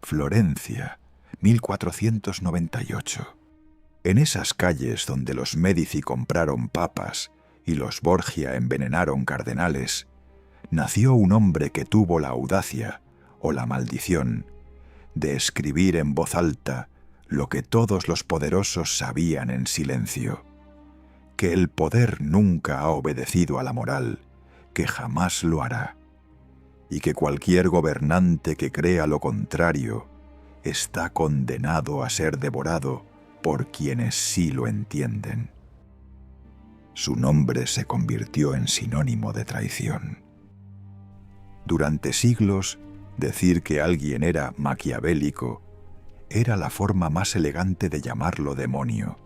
Florencia, 1498. En esas calles donde los Médici compraron papas y los Borgia envenenaron cardenales, nació un hombre que tuvo la audacia, o la maldición, de escribir en voz alta lo que todos los poderosos sabían en silencio: que el poder nunca ha obedecido a la moral, que jamás lo hará, y que cualquier gobernante que crea lo contrario está condenado a ser devorado por quienes sí lo entienden. Su nombre se convirtió en sinónimo de traición. Durante siglos, decir que alguien era maquiavélico era la forma más elegante de llamarlo demonio,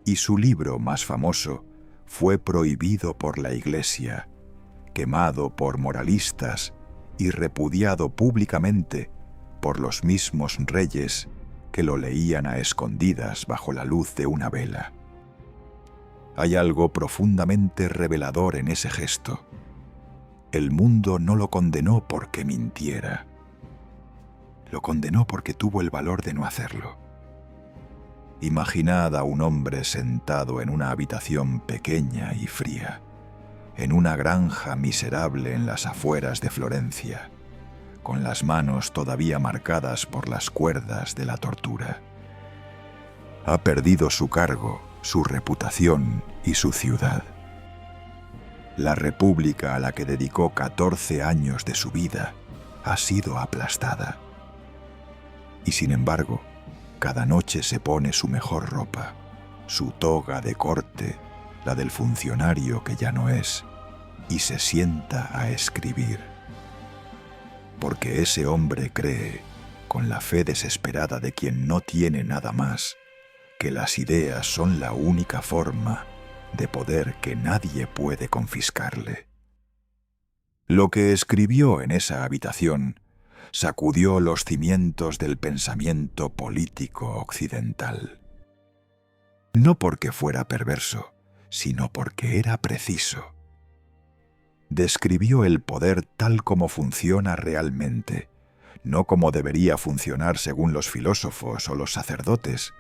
y su libro más famoso fue prohibido por la Iglesia, quemado por moralistas y repudiado públicamente por los mismos reyes que lo leían a escondidas bajo la luz de una vela. Hay algo profundamente revelador en ese gesto. El mundo no lo condenó porque mintiera. Lo condenó porque tuvo el valor de no hacerlo. Imaginad a un hombre sentado en una habitación pequeña y fría, en una granja miserable en las afueras de Florencia, con las manos todavía marcadas por las cuerdas de la tortura. Ha perdido su cargo, su reputación y su ciudad. La república a la que dedicó 14 años de su vida ha sido aplastada. Y sin embargo, cada noche se pone su mejor ropa, su toga de corte, la del funcionario que ya no es, y se sienta a escribir. Porque ese hombre cree, con la fe desesperada de quien no tiene nada más, que las ideas son la única forma de poder que nadie puede confiscarle. Lo que escribió en esa habitación sacudió los cimientos del pensamiento político occidental. No porque fuera perverso, sino porque era preciso. Describió el poder tal como funciona realmente, no como debería funcionar según los filósofos o los sacerdotes,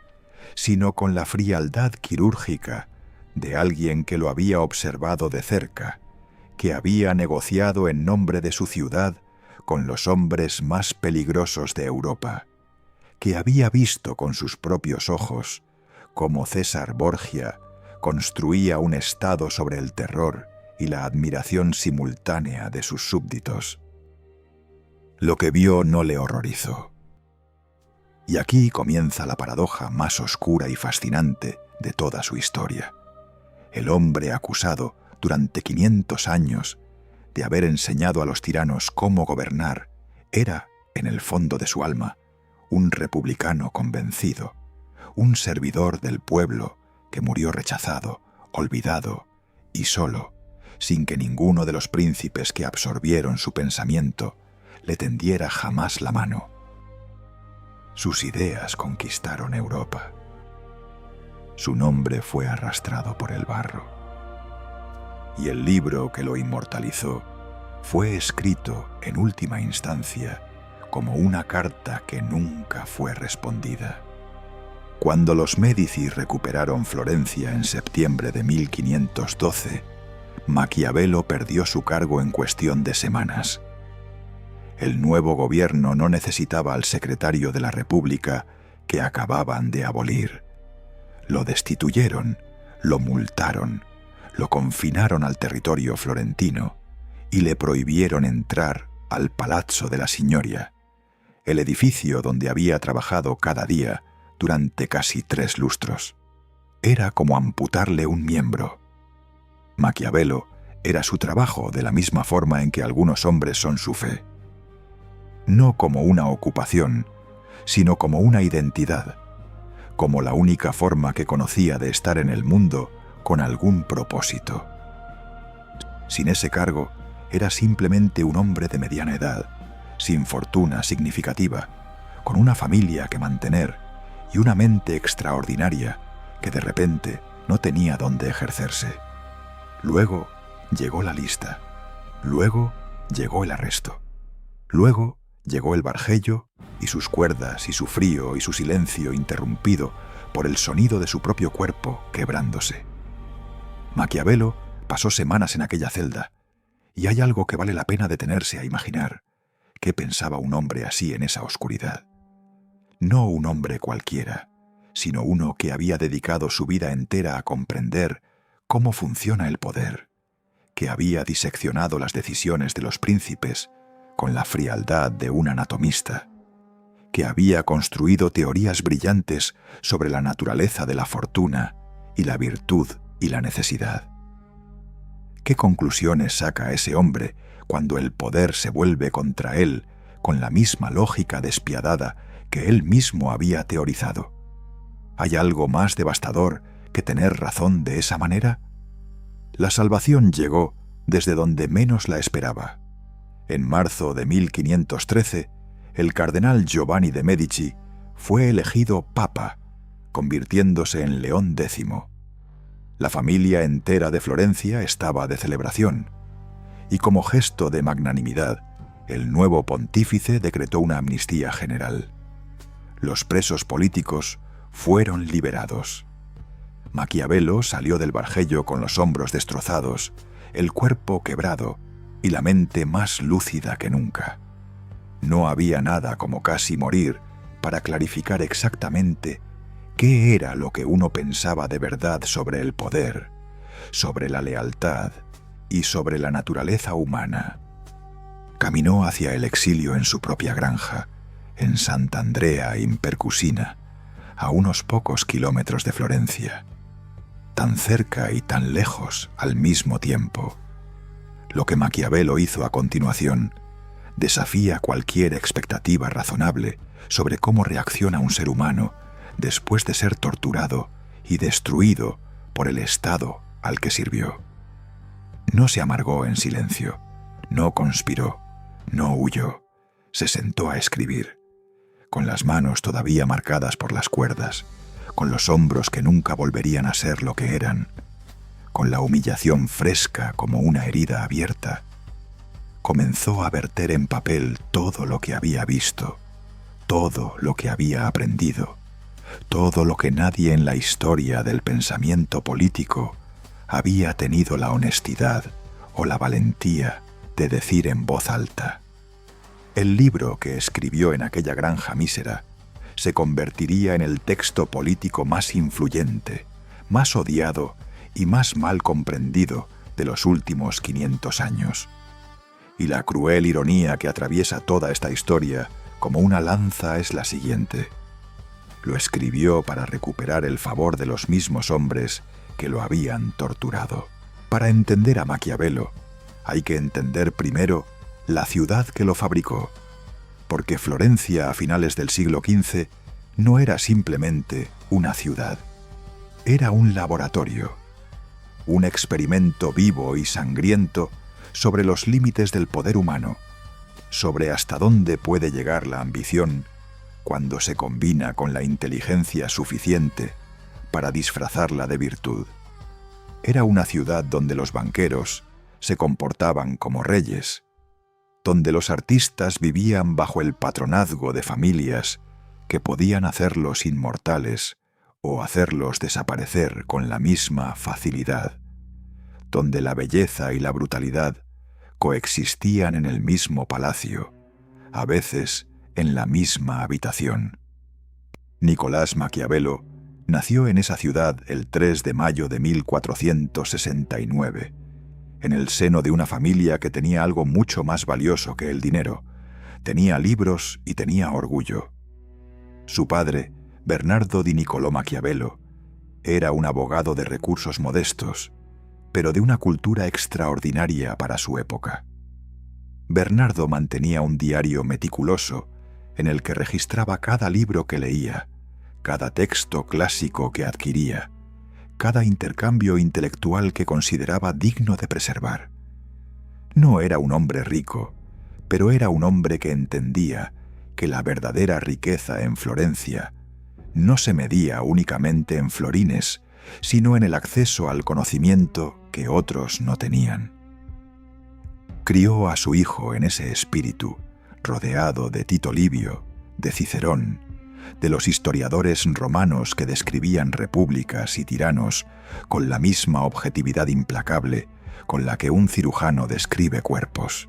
sino con la frialdad quirúrgica de alguien que lo había observado de cerca, que había negociado en nombre de su ciudad con los hombres más peligrosos de Europa, que había visto con sus propios ojos cómo César Borgia construía un Estado sobre el terror y la admiración simultánea de sus súbditos. Lo que vio no le horrorizó. Y aquí comienza la paradoja más oscura y fascinante de toda su historia. El hombre acusado durante 500 años de haber enseñado a los tiranos cómo gobernar era, en el fondo de su alma, un republicano convencido, un servidor del pueblo que murió rechazado, olvidado y solo, sin que ninguno de los príncipes que absorbieron su pensamiento le tendiera jamás la mano. Sus ideas conquistaron Europa. Su nombre fue arrastrado por el barro. Y el libro que lo inmortalizó fue escrito, en última instancia, como una carta que nunca fue respondida. Cuando los Médici recuperaron Florencia en septiembre de 1512, Maquiavelo perdió su cargo en cuestión de semanas. El nuevo gobierno no necesitaba al secretario de la República que acababan de abolir. Lo destituyeron, lo multaron, lo confinaron al territorio florentino y le prohibieron entrar al Palazzo de la Signoria, el edificio donde había trabajado cada día durante casi 3 lustros. Era como amputarle un miembro. Maquiavelo era su trabajo de la misma forma en que algunos hombres son su fe. No como una ocupación, sino como una identidad, como la única forma que conocía de estar en el mundo con algún propósito. Sin ese cargo, era simplemente un hombre de mediana edad, sin fortuna significativa, con una familia que mantener y una mente extraordinaria que de repente no tenía dónde ejercerse. Luego llegó la lista, luego llegó el arresto, luego Llegó el Bargello, y sus cuerdas, y su frío, y su silencio interrumpido por el sonido de su propio cuerpo quebrándose. Maquiavelo pasó semanas en aquella celda, y hay algo que vale la pena detenerse a imaginar. ¿Qué pensaba un hombre así en esa oscuridad? No un hombre cualquiera, sino uno que había dedicado su vida entera a comprender cómo funciona el poder, que había diseccionado las decisiones de los príncipes con la frialdad de un anatomista, que había construido teorías brillantes sobre la naturaleza de la fortuna y la virtud y la necesidad. ¿Qué conclusiones saca ese hombre cuando el poder se vuelve contra él con la misma lógica despiadada que él mismo había teorizado? ¿Hay algo más devastador que tener razón de esa manera? La salvación llegó desde donde menos la esperaba. En marzo de 1513, el cardenal Giovanni de Medici fue elegido papa, convirtiéndose en León X. La familia entera de Florencia estaba de celebración, y como gesto de magnanimidad, el nuevo pontífice decretó una amnistía general. Los presos políticos fueron liberados. Maquiavelo salió del Bargello con los hombros destrozados, el cuerpo quebrado y la mente más lúcida que nunca. No había nada como casi morir para clarificar exactamente qué era lo que uno pensaba de verdad sobre el poder, sobre la lealtad y sobre la naturaleza humana. Caminó hacia el exilio en su propia granja, en Sant'Andrea in Percusina, a unos pocos kilómetros de Florencia, tan cerca y tan lejos al mismo tiempo. Lo que Maquiavelo hizo a continuación desafía cualquier expectativa razonable sobre cómo reacciona un ser humano después de ser torturado y destruido por el Estado al que sirvió. No se amargó en silencio, no conspiró, no huyó, se sentó a escribir, con las manos todavía marcadas por las cuerdas, con los hombros que nunca volverían a ser lo que eran, con la humillación fresca como una herida abierta. Comenzó a verter en papel todo lo que había visto, todo lo que había aprendido, todo lo que nadie en la historia del pensamiento político había tenido la honestidad o la valentía de decir en voz alta. El libro que escribió en aquella granja mísera se convertiría en el texto político más influyente, más odiado y más mal comprendido de los últimos 500 años. Y la cruel ironía que atraviesa toda esta historia como una lanza es la siguiente. Lo escribió para recuperar el favor de los mismos hombres que lo habían torturado. Para entender a Maquiavelo, hay que entender primero la ciudad que lo fabricó, porque Florencia a finales del siglo XV no era simplemente una ciudad, era un laboratorio, un experimento vivo y sangriento sobre los límites del poder humano, sobre hasta dónde puede llegar la ambición cuando se combina con la inteligencia suficiente para disfrazarla de virtud. Era una ciudad donde los banqueros se comportaban como reyes, donde los artistas vivían bajo el patronazgo de familias que podían hacerlos inmortales o hacerlos desaparecer con la misma facilidad, donde la belleza y la brutalidad coexistían en el mismo palacio, a veces en la misma habitación. Nicolás Maquiavelo nació en esa ciudad el 3 de mayo de 1469, en el seno de una familia que tenía algo mucho más valioso que el dinero. Tenía libros y tenía orgullo. Su padre, Bernardo di Niccolò Maquiavelo, era un abogado de recursos modestos, pero de una cultura extraordinaria para su época. Bernardo mantenía un diario meticuloso en el que registraba cada libro que leía, cada texto clásico que adquiría, cada intercambio intelectual que consideraba digno de preservar. No era un hombre rico, pero era un hombre que entendía que la verdadera riqueza en Florencia no se medía únicamente en florines, sino en el acceso al conocimiento que otros no tenían. Crió a su hijo en ese espíritu, rodeado de Tito Livio, de Cicerón, de los historiadores romanos que describían repúblicas y tiranos con la misma objetividad implacable con la que un cirujano describe cuerpos.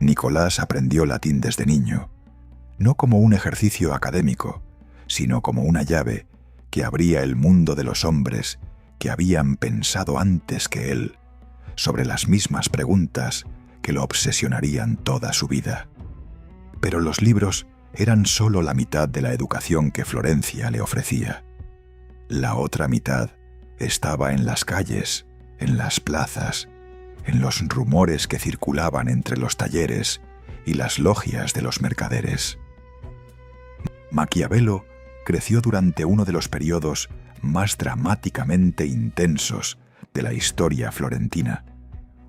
Nicolás aprendió latín desde niño, no como un ejercicio académico, sino como una llave que abría el mundo de los hombres que habían pensado antes que él sobre las mismas preguntas que lo obsesionarían toda su vida. Pero los libros eran solo la mitad de la educación que Florencia le ofrecía. La otra mitad estaba en las calles, en las plazas, en los rumores que circulaban entre los talleres y las logias de los mercaderes. Maquiavelo creció durante uno de los periodos más dramáticamente intensos de la historia florentina,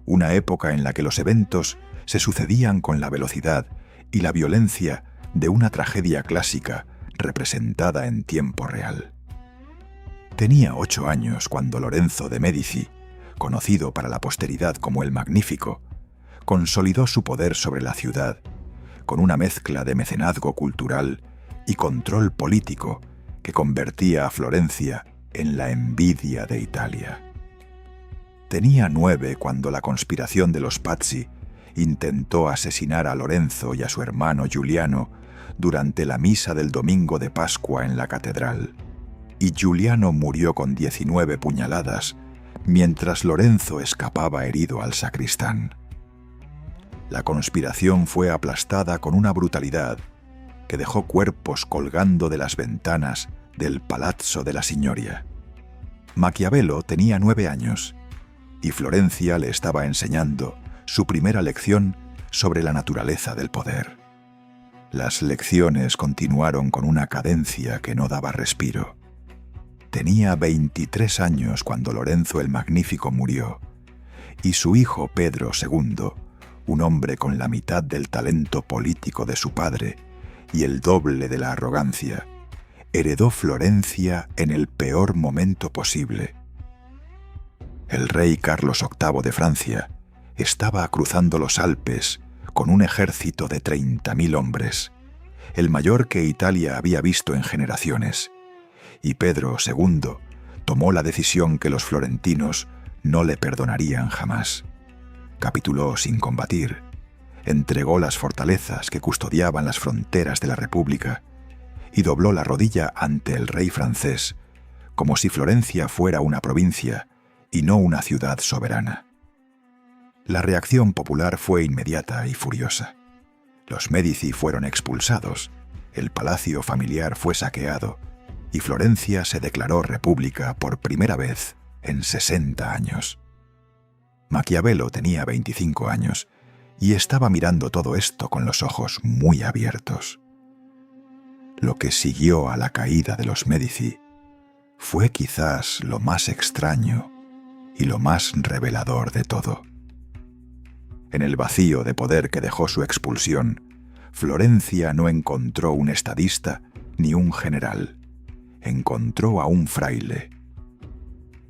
una época en la que los eventos se sucedían con la velocidad y la violencia de una tragedia clásica representada en tiempo real. Tenía 8 años cuando Lorenzo de Médici, conocido para la posteridad como el Magnífico, consolidó su poder sobre la ciudad con una mezcla de mecenazgo cultural y control político que convertía a Florencia en la envidia de Italia. Tenía 9 cuando la conspiración de los Pazzi intentó asesinar a Lorenzo y a su hermano Giuliano durante la misa del domingo de Pascua en la catedral, y Giuliano murió con 19 puñaladas, mientras Lorenzo escapaba herido al sacristán. La conspiración fue aplastada con una brutalidad que dejó cuerpos colgando de las ventanas del Palazzo della Signoria. Maquiavelo tenía 9 años, y Florencia le estaba enseñando su primera lección sobre la naturaleza del poder. Las lecciones continuaron con una cadencia que no daba respiro. Tenía 23 años cuando Lorenzo el Magnífico murió, y su hijo Pedro II, un hombre con la mitad del talento político de su padre y el doble de la arrogancia, heredó Florencia en el peor momento posible. El rey Carlos VIII de Francia estaba cruzando los Alpes con un ejército de 30.000 hombres, el mayor que Italia había visto en generaciones, y Pedro II tomó la decisión que los florentinos no le perdonarían jamás. Capituló sin combatir, entregó las fortalezas que custodiaban las fronteras de la República y dobló la rodilla ante el rey francés, como si Florencia fuera una provincia y no una ciudad soberana. La reacción popular fue inmediata y furiosa. Los Médici fueron expulsados, el palacio familiar fue saqueado y Florencia se declaró república por primera vez en 60 años. Maquiavelo tenía 25 años y estaba mirando todo esto con los ojos muy abiertos. Lo que siguió a la caída de los Médici fue quizás lo más extraño y lo más revelador de todo. En el vacío de poder que dejó su expulsión, Florencia no encontró un estadista ni un general. Encontró a un fraile.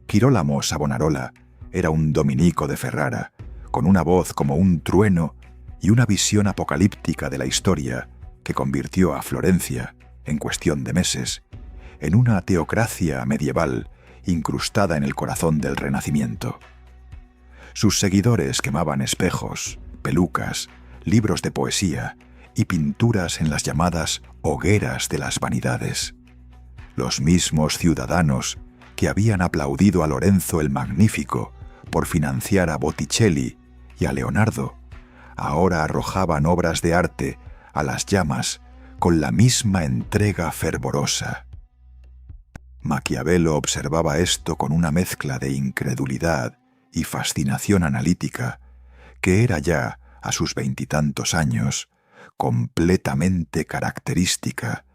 Girolamo Savonarola era un dominico de Ferrara, con una voz como un trueno y una visión apocalíptica de la historia que convirtió a Florencia, en cuestión de meses, en una teocracia medieval incrustada en el corazón del Renacimiento. Sus seguidores quemaban espejos, pelucas, libros de poesía y pinturas en las llamadas hogueras de las vanidades. Los mismos ciudadanos que habían aplaudido a Lorenzo el Magnífico por financiar a Botticelli y a Leonardo, ahora arrojaban obras de arte a las llamas con la misma entrega fervorosa. Maquiavelo observaba esto con una mezcla de incredulidad y fascinación analítica que era ya, a sus 20 y tantos años, completamente característica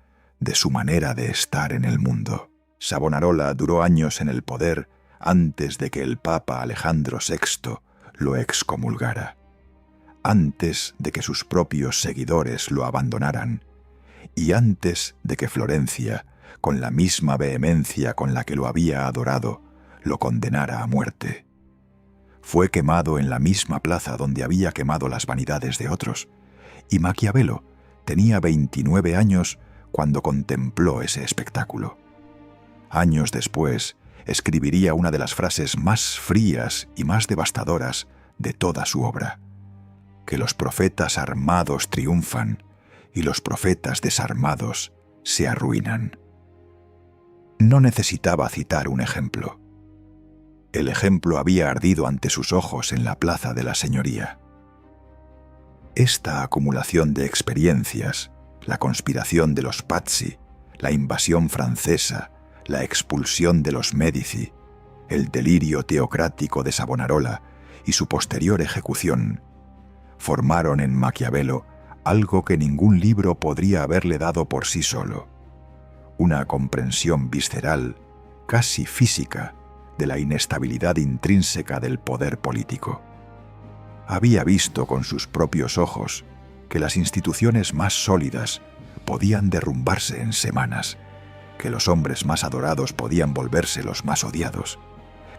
de su manera de estar en el mundo. Savonarola duró años en el poder antes de que el Papa Alejandro VI lo excomulgara, antes de que sus propios seguidores lo abandonaran y antes de que Florencia, con la misma vehemencia con la que lo había adorado, lo condenara a muerte. Fue quemado en la misma plaza donde había quemado las vanidades de otros, y Maquiavelo tenía 29 años cuando contempló ese espectáculo. Años después, escribiría una de las frases más frías y más devastadoras de toda su obra: que los profetas armados triunfan y los profetas desarmados se arruinan. No necesitaba citar un ejemplo. El ejemplo había ardido ante sus ojos en la Plaza de la Señoría. Esta acumulación de experiencias, la conspiración de los Pazzi, la invasión francesa, la expulsión de los Médici, el delirio teocrático de Savonarola y su posterior ejecución, formaron en Maquiavelo algo que ningún libro podría haberle dado por sí solo: una comprensión visceral, casi física, de la inestabilidad intrínseca del poder político. Había visto con sus propios ojos que las instituciones más sólidas podían derrumbarse en semanas, que los hombres más adorados podían volverse los más odiados,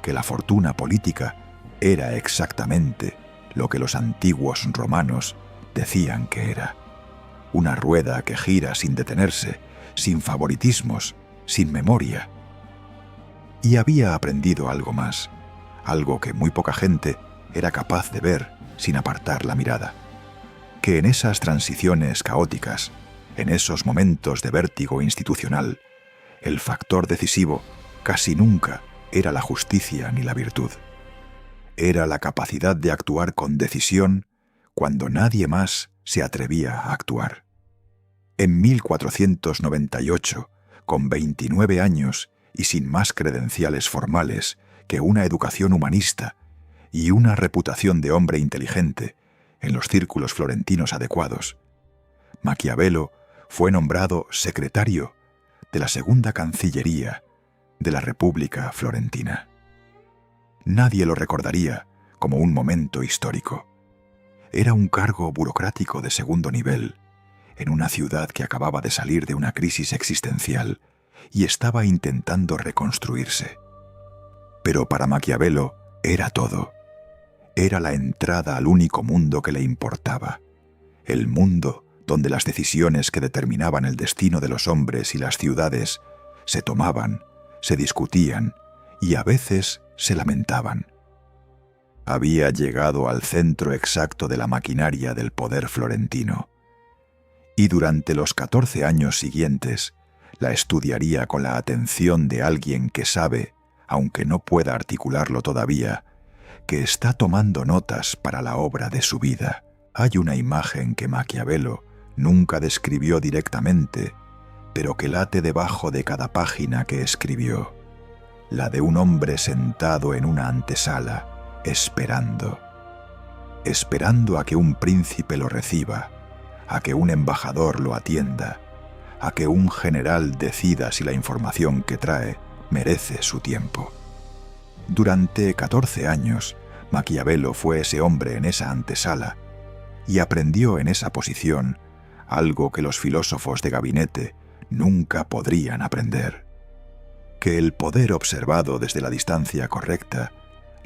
que la fortuna política era exactamente lo que los antiguos romanos decían que era: una rueda que gira sin detenerse, sin favoritismos, sin memoria. Y había aprendido algo más, algo que muy poca gente era capaz de ver sin apartar la mirada: que en esas transiciones caóticas, en esos momentos de vértigo institucional, el factor decisivo casi nunca era la justicia ni la virtud. Era la capacidad de actuar con decisión cuando nadie más se atrevía a actuar. En 1498, con 29 años y sin más credenciales formales que una educación humanista y una reputación de hombre inteligente en los círculos florentinos adecuados, Maquiavelo fue nombrado secretario de la Segunda Cancillería de la República Florentina. Nadie lo recordaría como un momento histórico. Era un cargo burocrático de segundo nivel, en una ciudad que acababa de salir de una crisis existencial y estaba intentando reconstruirse. Pero para Maquiavelo era todo. Era la entrada al único mundo que le importaba, el mundo donde las decisiones que determinaban el destino de los hombres y las ciudades se tomaban, se discutían y a veces se lamentaban. Había llegado al centro exacto de la maquinaria del poder florentino, y durante los 14 años siguientes la estudiaría con la atención de alguien que sabe, aunque no pueda articularlo todavía, que está tomando notas para la obra de su vida. Hay una imagen que Maquiavelo nunca describió directamente, pero que late debajo de cada página que escribió: la de un hombre sentado en una antesala, esperando a que un príncipe lo reciba, a que un embajador lo atienda, a que un general decida si la información que trae merece su tiempo. Durante 14 años, Maquiavelo fue ese hombre en esa antesala y aprendió en esa posición algo que los filósofos de gabinete nunca podrían aprender: que el poder observado desde la distancia correcta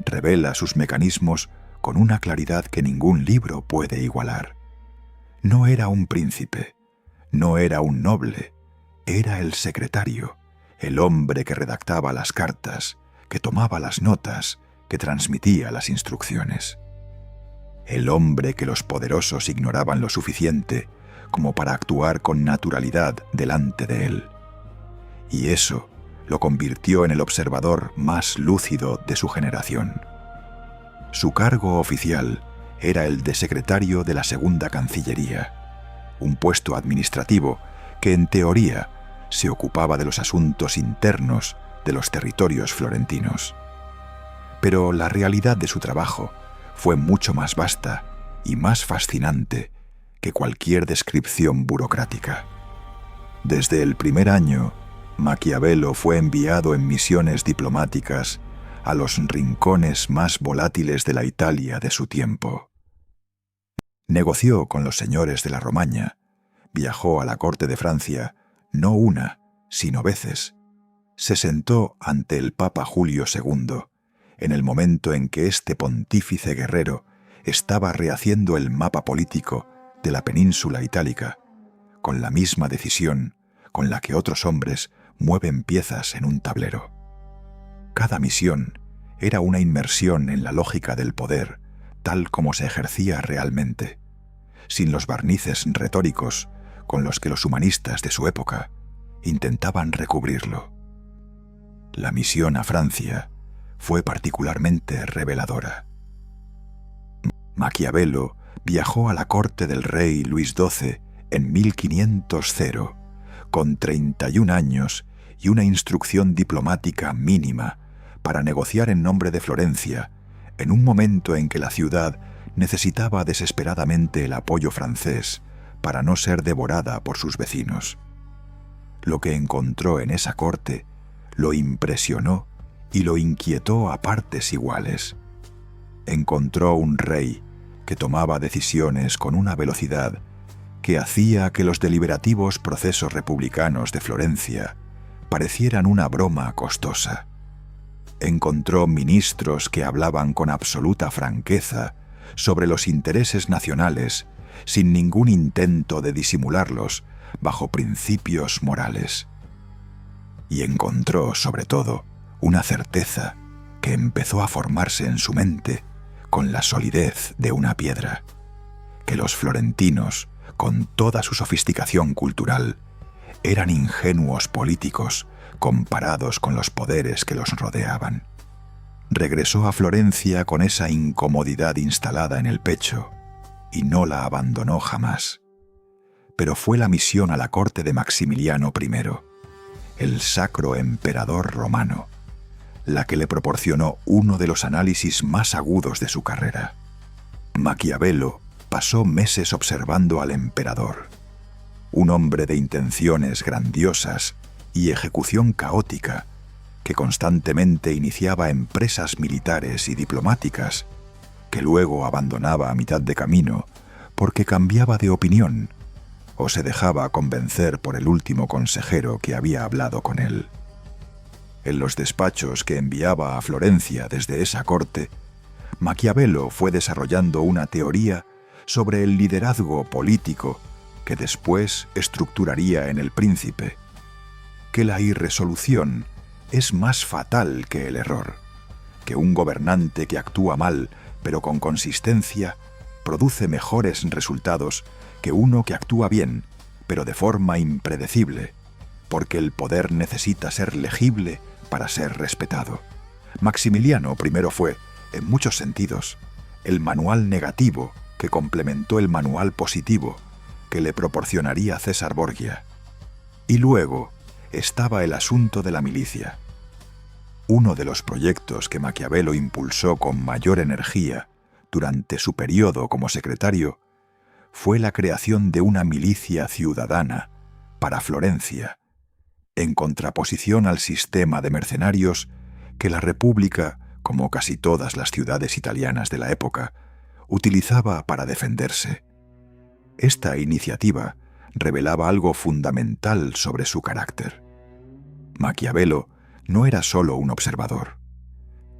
revela sus mecanismos con una claridad que ningún libro puede igualar. No era un príncipe, no era un noble, era el secretario, el hombre que redactaba las cartas, que tomaba las notas, que transmitía las instrucciones. El hombre que los poderosos ignoraban lo suficiente como para actuar con naturalidad delante de él. Y eso lo convirtió en el observador más lúcido de su generación. Su cargo oficial era el de secretario de la Segunda Cancillería, un puesto administrativo que en teoría se ocupaba de los asuntos internos de los territorios florentinos. Pero la realidad de su trabajo fue mucho más vasta y más fascinante que cualquier descripción burocrática. Desde el primer año, Maquiavelo fue enviado en misiones diplomáticas a los rincones más volátiles de la Italia de su tiempo. Negoció con los señores de la Romaña, viajó a la corte de Francia no una, sino veces. Se sentó ante el Papa Julio II, en el momento en que este pontífice guerrero estaba rehaciendo el mapa político de la península itálica, con la misma decisión con la que otros hombres mueven piezas en un tablero. Cada misión era una inmersión en la lógica del poder, tal como se ejercía realmente, sin los barnices retóricos con los que los humanistas de su época intentaban recubrirlo. La misión a Francia fue particularmente reveladora. Maquiavelo viajó a la corte del rey Luis XII en 1500 con 31 años y una instrucción diplomática mínima para negociar en nombre de Florencia, en un momento en que la ciudad necesitaba desesperadamente el apoyo francés para no ser devorada por sus vecinos. Lo que encontró en esa corte lo impresionó y lo inquietó a partes iguales. Encontró un rey que tomaba decisiones con una velocidad que hacía que los deliberativos procesos republicanos de Florencia parecieran una broma costosa. Encontró ministros que hablaban con absoluta franqueza sobre los intereses nacionales, sin ningún intento de disimularlos bajo principios morales. Y encontró, sobre todo, una certeza que empezó a formarse en su mente con la solidez de una piedra, que los florentinos, con toda su sofisticación cultural, eran ingenuos políticos comparados con los poderes que los rodeaban. Regresó a Florencia con esa incomodidad instalada en el pecho y no la abandonó jamás. Pero fue la misión a la corte de Maximiliano I, el sacro emperador romano, la que le proporcionó uno de los análisis más agudos de su carrera. Maquiavelo pasó meses observando al emperador, un hombre de intenciones grandiosas y ejecución caótica, que constantemente iniciaba empresas militares y diplomáticas, que luego abandonaba a mitad de camino porque cambiaba de opinión o se dejaba convencer por el último consejero que había hablado con él. En los despachos que enviaba a Florencia desde esa corte, Maquiavelo fue desarrollando una teoría sobre el liderazgo político que después estructuraría en El Príncipe, que la irresolución es más fatal que el error, que un gobernante que actúa mal pero con consistencia produce mejores resultados que uno que actúa bien pero de forma impredecible, porque el poder necesita ser legible para ser respetado. Maximiliano primero fue, en muchos sentidos, el manual negativo que complementó el manual positivo que le proporcionaría César Borgia. Y luego estaba el asunto de la milicia. Uno de los proyectos que Maquiavelo impulsó con mayor energía durante su periodo como secretario fue la creación de una milicia ciudadana para Florencia, en contraposición al sistema de mercenarios que la República, como casi todas las ciudades italianas de la época, utilizaba para defenderse. Esta iniciativa revelaba algo fundamental sobre su carácter. Maquiavelo no era solo un observador.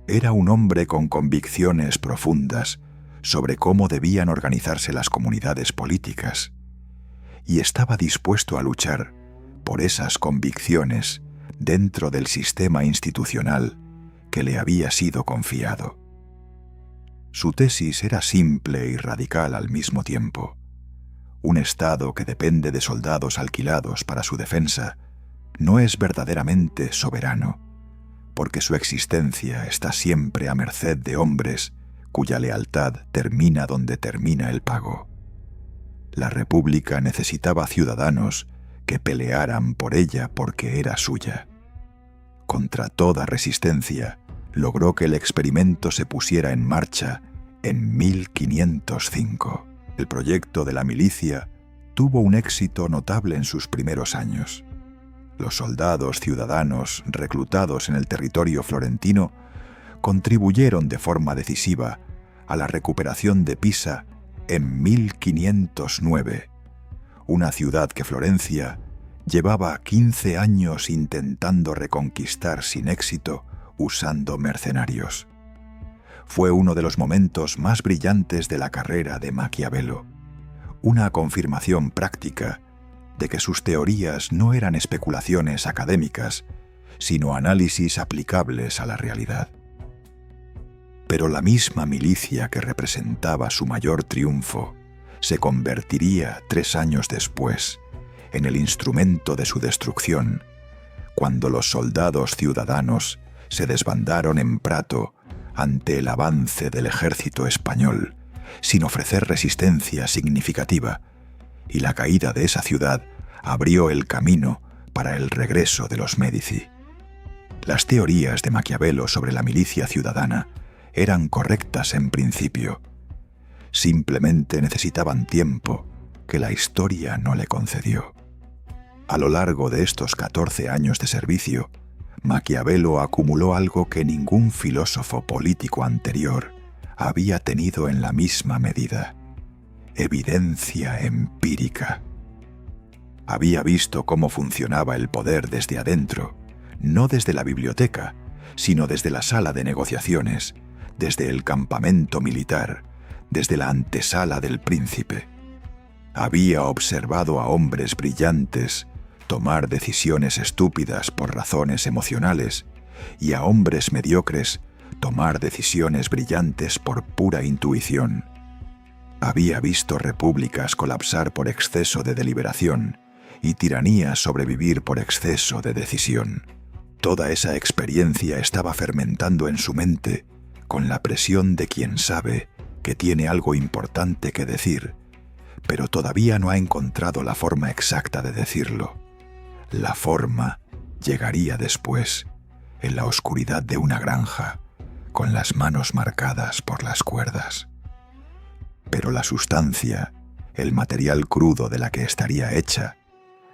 Era un hombre con convicciones profundas sobre cómo debían organizarse las comunidades políticas, y estaba dispuesto a luchar por esas convicciones dentro del sistema institucional que le había sido confiado. Su tesis era simple y radical al mismo tiempo. Un Estado que depende de soldados alquilados para su defensa no es verdaderamente soberano, porque su existencia está siempre a merced de hombres cuya lealtad termina donde termina el pago. La República necesitaba ciudadanos que pelearan por ella porque era suya. Contra toda resistencia, logró que el experimento se pusiera en marcha en 1505. El proyecto de la milicia tuvo un éxito notable en sus primeros años. Los soldados ciudadanos reclutados en el territorio florentino contribuyeron de forma decisiva a la recuperación de Pisa en 1509, una ciudad que Florencia llevaba 15 años intentando reconquistar sin éxito usando mercenarios. Fue uno de los momentos más brillantes de la carrera de Maquiavelo, una confirmación práctica de que sus teorías no eran especulaciones académicas, sino análisis aplicables a la realidad. Pero la misma milicia que representaba su mayor triunfo se convertiría 3 años después en el instrumento de su destrucción, cuando los soldados ciudadanos se desbandaron en Prato ante el avance del ejército español, sin ofrecer resistencia significativa, y la caída de esa ciudad abrió el camino para el regreso de los Médici. Las teorías de Maquiavelo sobre la milicia ciudadana eran correctas en principio. Simplemente necesitaban tiempo que la historia no le concedió. A lo largo de estos 14 años de servicio, Maquiavelo acumuló algo que ningún filósofo político anterior había tenido en la misma medida: evidencia empírica. Había visto cómo funcionaba el poder desde adentro, no desde la biblioteca, sino desde la sala de negociaciones, desde el campamento militar, desde la antesala del príncipe. Había observado a hombres brillantes tomar decisiones estúpidas por razones emocionales y a hombres mediocres tomar decisiones brillantes por pura intuición. Había visto repúblicas colapsar por exceso de deliberación y tiranías sobrevivir por exceso de decisión. Toda esa experiencia estaba fermentando en su mente con la presión de quien sabe que tiene algo importante que decir, pero todavía no ha encontrado la forma exacta de decirlo. La forma llegaría después, en la oscuridad de una granja, con las manos marcadas por las cuerdas. Pero la sustancia, el material crudo de la que estaría hecha,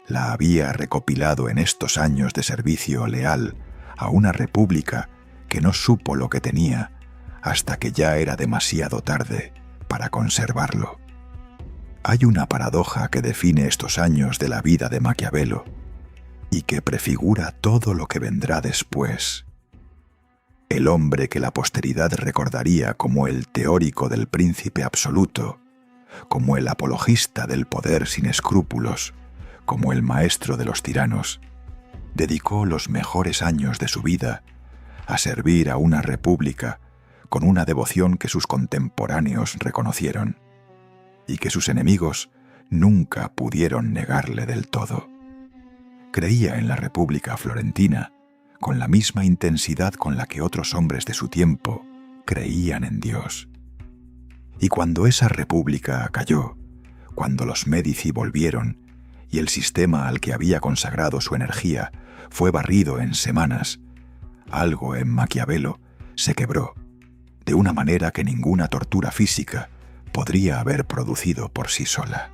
la había recopilado en estos años de servicio leal a una república que no supo lo que tenía hasta que ya era demasiado tarde para conservarlo. Hay una paradoja que define estos años de la vida de Maquiavelo y que prefigura todo lo que vendrá después. El hombre que la posteridad recordaría como el teórico del príncipe absoluto, como el apologista del poder sin escrúpulos, como el maestro de los tiranos, dedicó los mejores años de su vida a servir a una república con una devoción que sus contemporáneos reconocieron y que sus enemigos nunca pudieron negarle del todo. Creía en la República Florentina con la misma intensidad con la que otros hombres de su tiempo creían en Dios. Y cuando esa república cayó, cuando los Médici volvieron y el sistema al que había consagrado su energía fue barrido en semanas, algo en Maquiavelo se quebró, de una manera que ninguna tortura física podría haber producido por sí sola.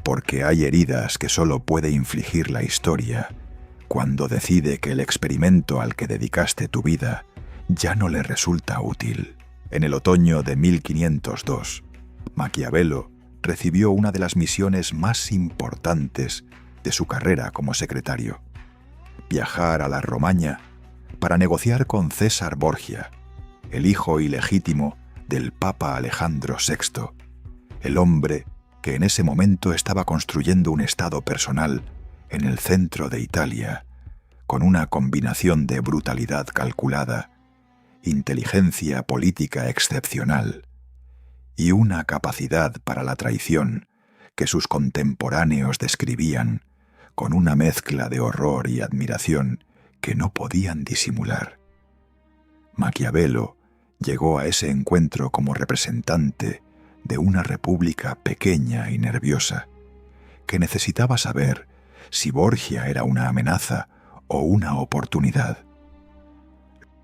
Porque hay heridas que solo puede infligir la historia cuando decide que el experimento al que dedicaste tu vida ya no le resulta útil. En el otoño de 1502, Maquiavelo recibió una de las misiones más importantes de su carrera como secretario: viajar a la Romaña para negociar con César Borgia, el hijo ilegítimo del Papa Alejandro VI, el hombre que en ese momento estaba construyendo un estado personal en el centro de Italia, con una combinación de brutalidad calculada, inteligencia política excepcional y una capacidad para la traición que sus contemporáneos describían con una mezcla de horror y admiración que no podían disimular. Maquiavelo llegó a ese encuentro como representante de una república pequeña y nerviosa, que necesitaba saber si Borgia era una amenaza o una oportunidad.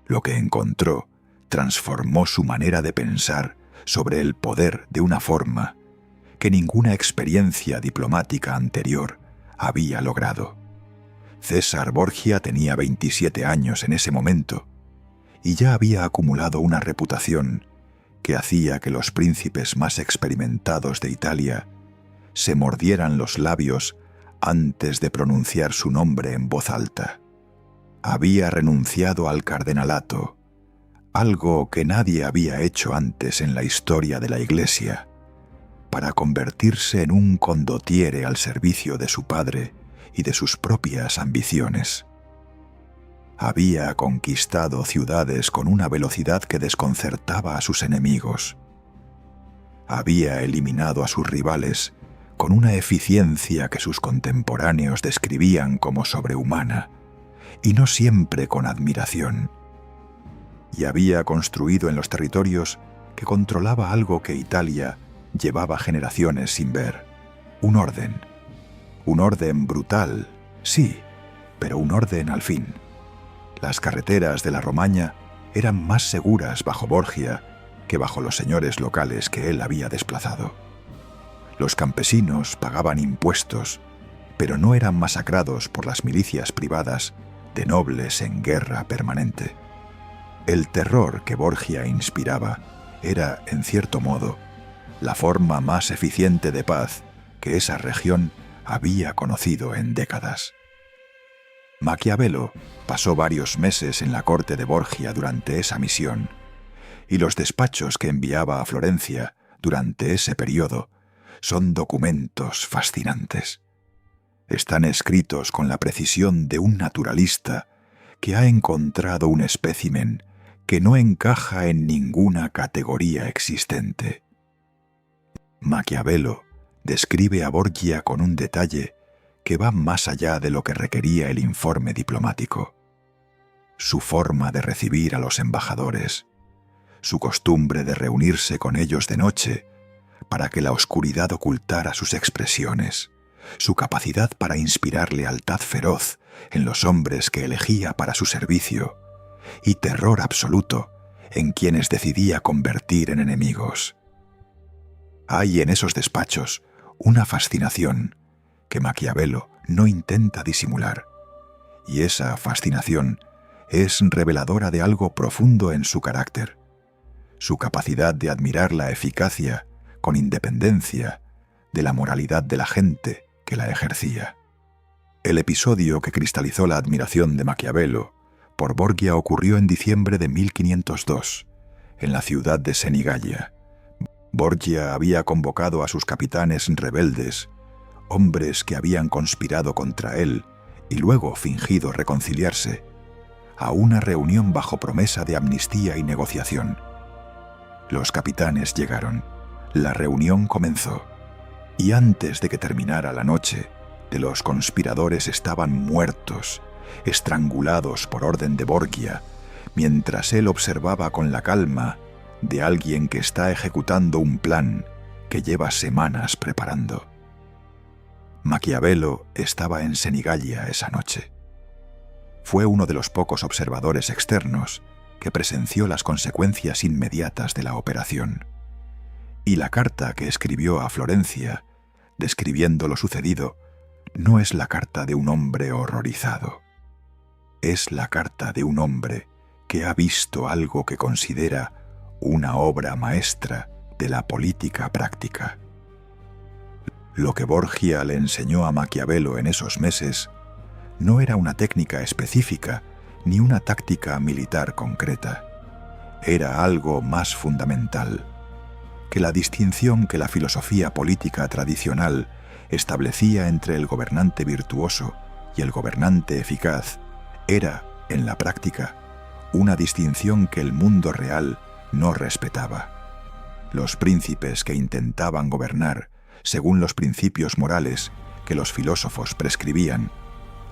Lo que encontró transformó su manera de pensar sobre el poder de una forma que ninguna experiencia diplomática anterior había logrado. César Borgia tenía 27 años en ese momento y ya había acumulado una reputación que hacía que los príncipes más experimentados de Italia se mordieran los labios antes de pronunciar su nombre en voz alta. Había renunciado al cardenalato, algo que nadie había hecho antes en la historia de la Iglesia, para convertirse en un condottiere al servicio de su padre y de sus propias ambiciones. Había conquistado ciudades con una velocidad que desconcertaba a sus enemigos. Había eliminado a sus rivales con una eficiencia que sus contemporáneos describían como sobrehumana, y no siempre con admiración. Y había construido en los territorios que controlaba algo que Italia llevaba generaciones sin ver: un orden. Un orden brutal, sí, pero un orden al fin. Las carreteras de la Romaña eran más seguras bajo Borgia que bajo los señores locales que él había desplazado. Los campesinos pagaban impuestos, pero no eran masacrados por las milicias privadas de nobles en guerra permanente. El terror que Borgia inspiraba era, en cierto modo, la forma más eficiente de paz que esa región había conocido en décadas. Maquiavelo pasó varios meses en la corte de Borgia durante esa misión, y los despachos que enviaba a Florencia durante ese periodo son documentos fascinantes. Están escritos con la precisión de un naturalista que ha encontrado un espécimen que no encaja en ninguna categoría existente. Maquiavelo describe a Borgia con un detalle que va más allá de lo que requería el informe diplomático. Su forma de recibir a los embajadores, su costumbre de reunirse con ellos de noche para que la oscuridad ocultara sus expresiones, su capacidad para inspirar lealtad feroz en los hombres que elegía para su servicio y terror absoluto en quienes decidía convertir en enemigos. Hay en esos despachos una fascinación que Maquiavelo no intenta disimular, y esa fascinación es reveladora de algo profundo en su carácter, su capacidad de admirar la eficacia, con independencia, de la moralidad de la gente que la ejercía. El episodio que cristalizó la admiración de Maquiavelo por Borgia ocurrió en diciembre de 1502, en la ciudad de Senigallia. Borgia había convocado a sus capitanes rebeldes, hombres que habían conspirado contra él y luego fingido reconciliarse, a una reunión bajo promesa de amnistía y negociación. Los capitanes llegaron, la reunión comenzó, y antes de que terminara la noche, de los conspiradores estaban muertos, estrangulados por orden de Borgia, mientras él observaba con la calma de alguien que está ejecutando un plan que lleva semanas preparando. Maquiavelo estaba en Senigallia esa noche. Fue uno de los pocos observadores externos que presenció las consecuencias inmediatas de la operación. Y la carta que escribió a Florencia, describiendo lo sucedido, no es la carta de un hombre horrorizado. Es la carta de un hombre que ha visto algo que considera una obra maestra de la política práctica. Lo que Borgia le enseñó a Maquiavelo en esos meses no era una técnica específica ni una táctica militar concreta. Era algo más fundamental, que la distinción que la filosofía política tradicional establecía entre el gobernante virtuoso y el gobernante eficaz era, en la práctica, una distinción que el mundo real no respetaba. Los príncipes que intentaban gobernar según los principios morales que los filósofos prescribían,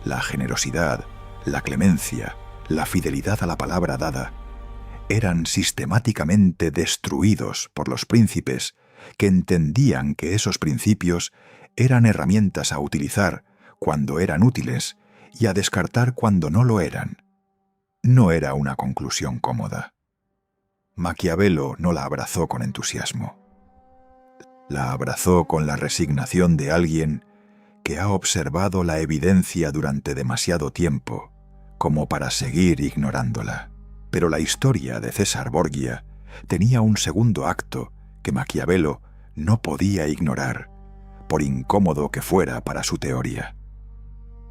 la generosidad, la clemencia, la fidelidad a la palabra dada, eran sistemáticamente destruidos por los príncipes que entendían que esos principios eran herramientas a utilizar cuando eran útiles y a descartar cuando no lo eran. No era una conclusión cómoda. Maquiavelo no la abrazó con entusiasmo. La abrazó con la resignación de alguien que ha observado la evidencia durante demasiado tiempo como para seguir ignorándola. Pero la historia de César Borgia tenía un segundo acto que Maquiavelo no podía ignorar, por incómodo que fuera para su teoría.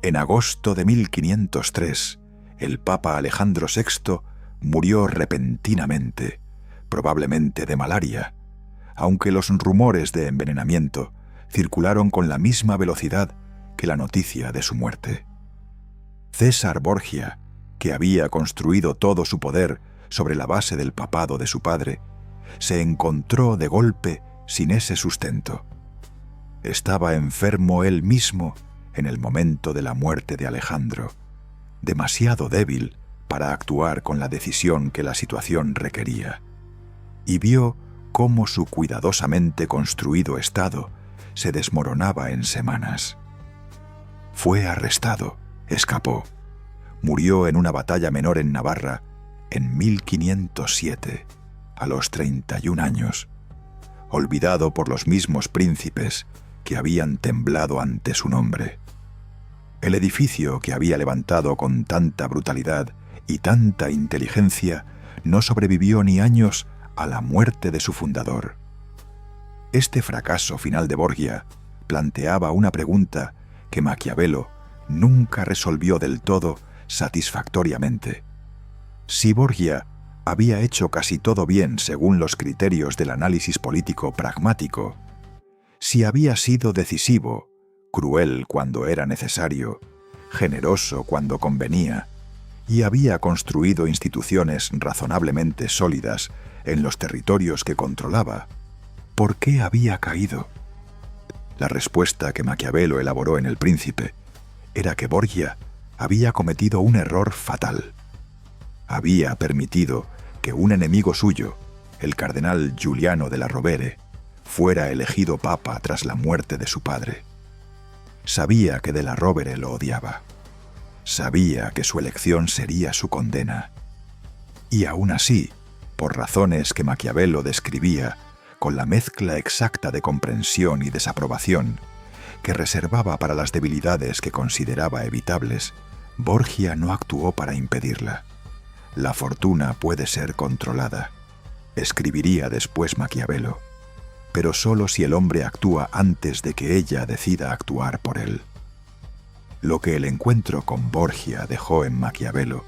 En agosto de 1503, el Papa Alejandro VI murió repentinamente, probablemente de malaria, aunque los rumores de envenenamiento circularon con la misma velocidad que la noticia de su muerte. César Borgia, que había construido todo su poder sobre la base del papado de su padre, se encontró de golpe sin ese sustento. Estaba enfermo él mismo en el momento de la muerte de Alejandro, demasiado débil para actuar con la decisión que la situación requería, y vio cómo su cuidadosamente construido estado se desmoronaba en semanas. Fue arrestado, escapó, murió en una batalla menor en Navarra en 1507, a los 31 años, olvidado por los mismos príncipes que habían temblado ante su nombre. El edificio que había levantado con tanta brutalidad y tanta inteligencia no sobrevivió ni años a la muerte de su fundador. Este fracaso final de Borgia planteaba una pregunta que Maquiavelo nunca resolvió del todo satisfactoriamente. Si Borgia había hecho casi todo bien según los criterios del análisis político pragmático, si había sido decisivo, cruel cuando era necesario, generoso cuando convenía, y había construido instituciones razonablemente sólidas en los territorios que controlaba, ¿por qué había caído? La respuesta que Maquiavelo elaboró en El Príncipe era que Borgia había cometido un error fatal. Había permitido que un enemigo suyo, el cardenal Giuliano della Rovere, fuera elegido papa tras la muerte de su padre. Sabía que della Rovere lo odiaba. Sabía que su elección sería su condena. Y aún así, por razones que Maquiavelo describía con la mezcla exacta de comprensión y desaprobación que reservaba para las debilidades que consideraba evitables, Borgia no actuó para impedirla. La fortuna puede ser controlada, escribiría después Maquiavelo, pero solo si el hombre actúa antes de que ella decida actuar por él. Lo que el encuentro con Borgia dejó en Maquiavelo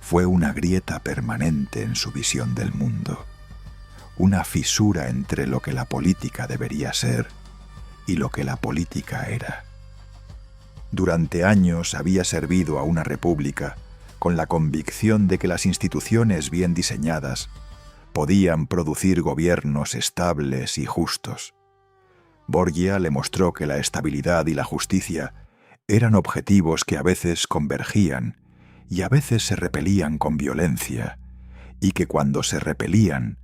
fue una grieta permanente en su visión del mundo, una fisura entre lo que la política debería ser y lo que la política era. Durante años había servido a una república con la convicción de que las instituciones bien diseñadas podían producir gobiernos estables y justos. Borgia le mostró que la estabilidad y la justicia eran objetivos que a veces convergían y a veces se repelían con violencia, y que cuando se repelían,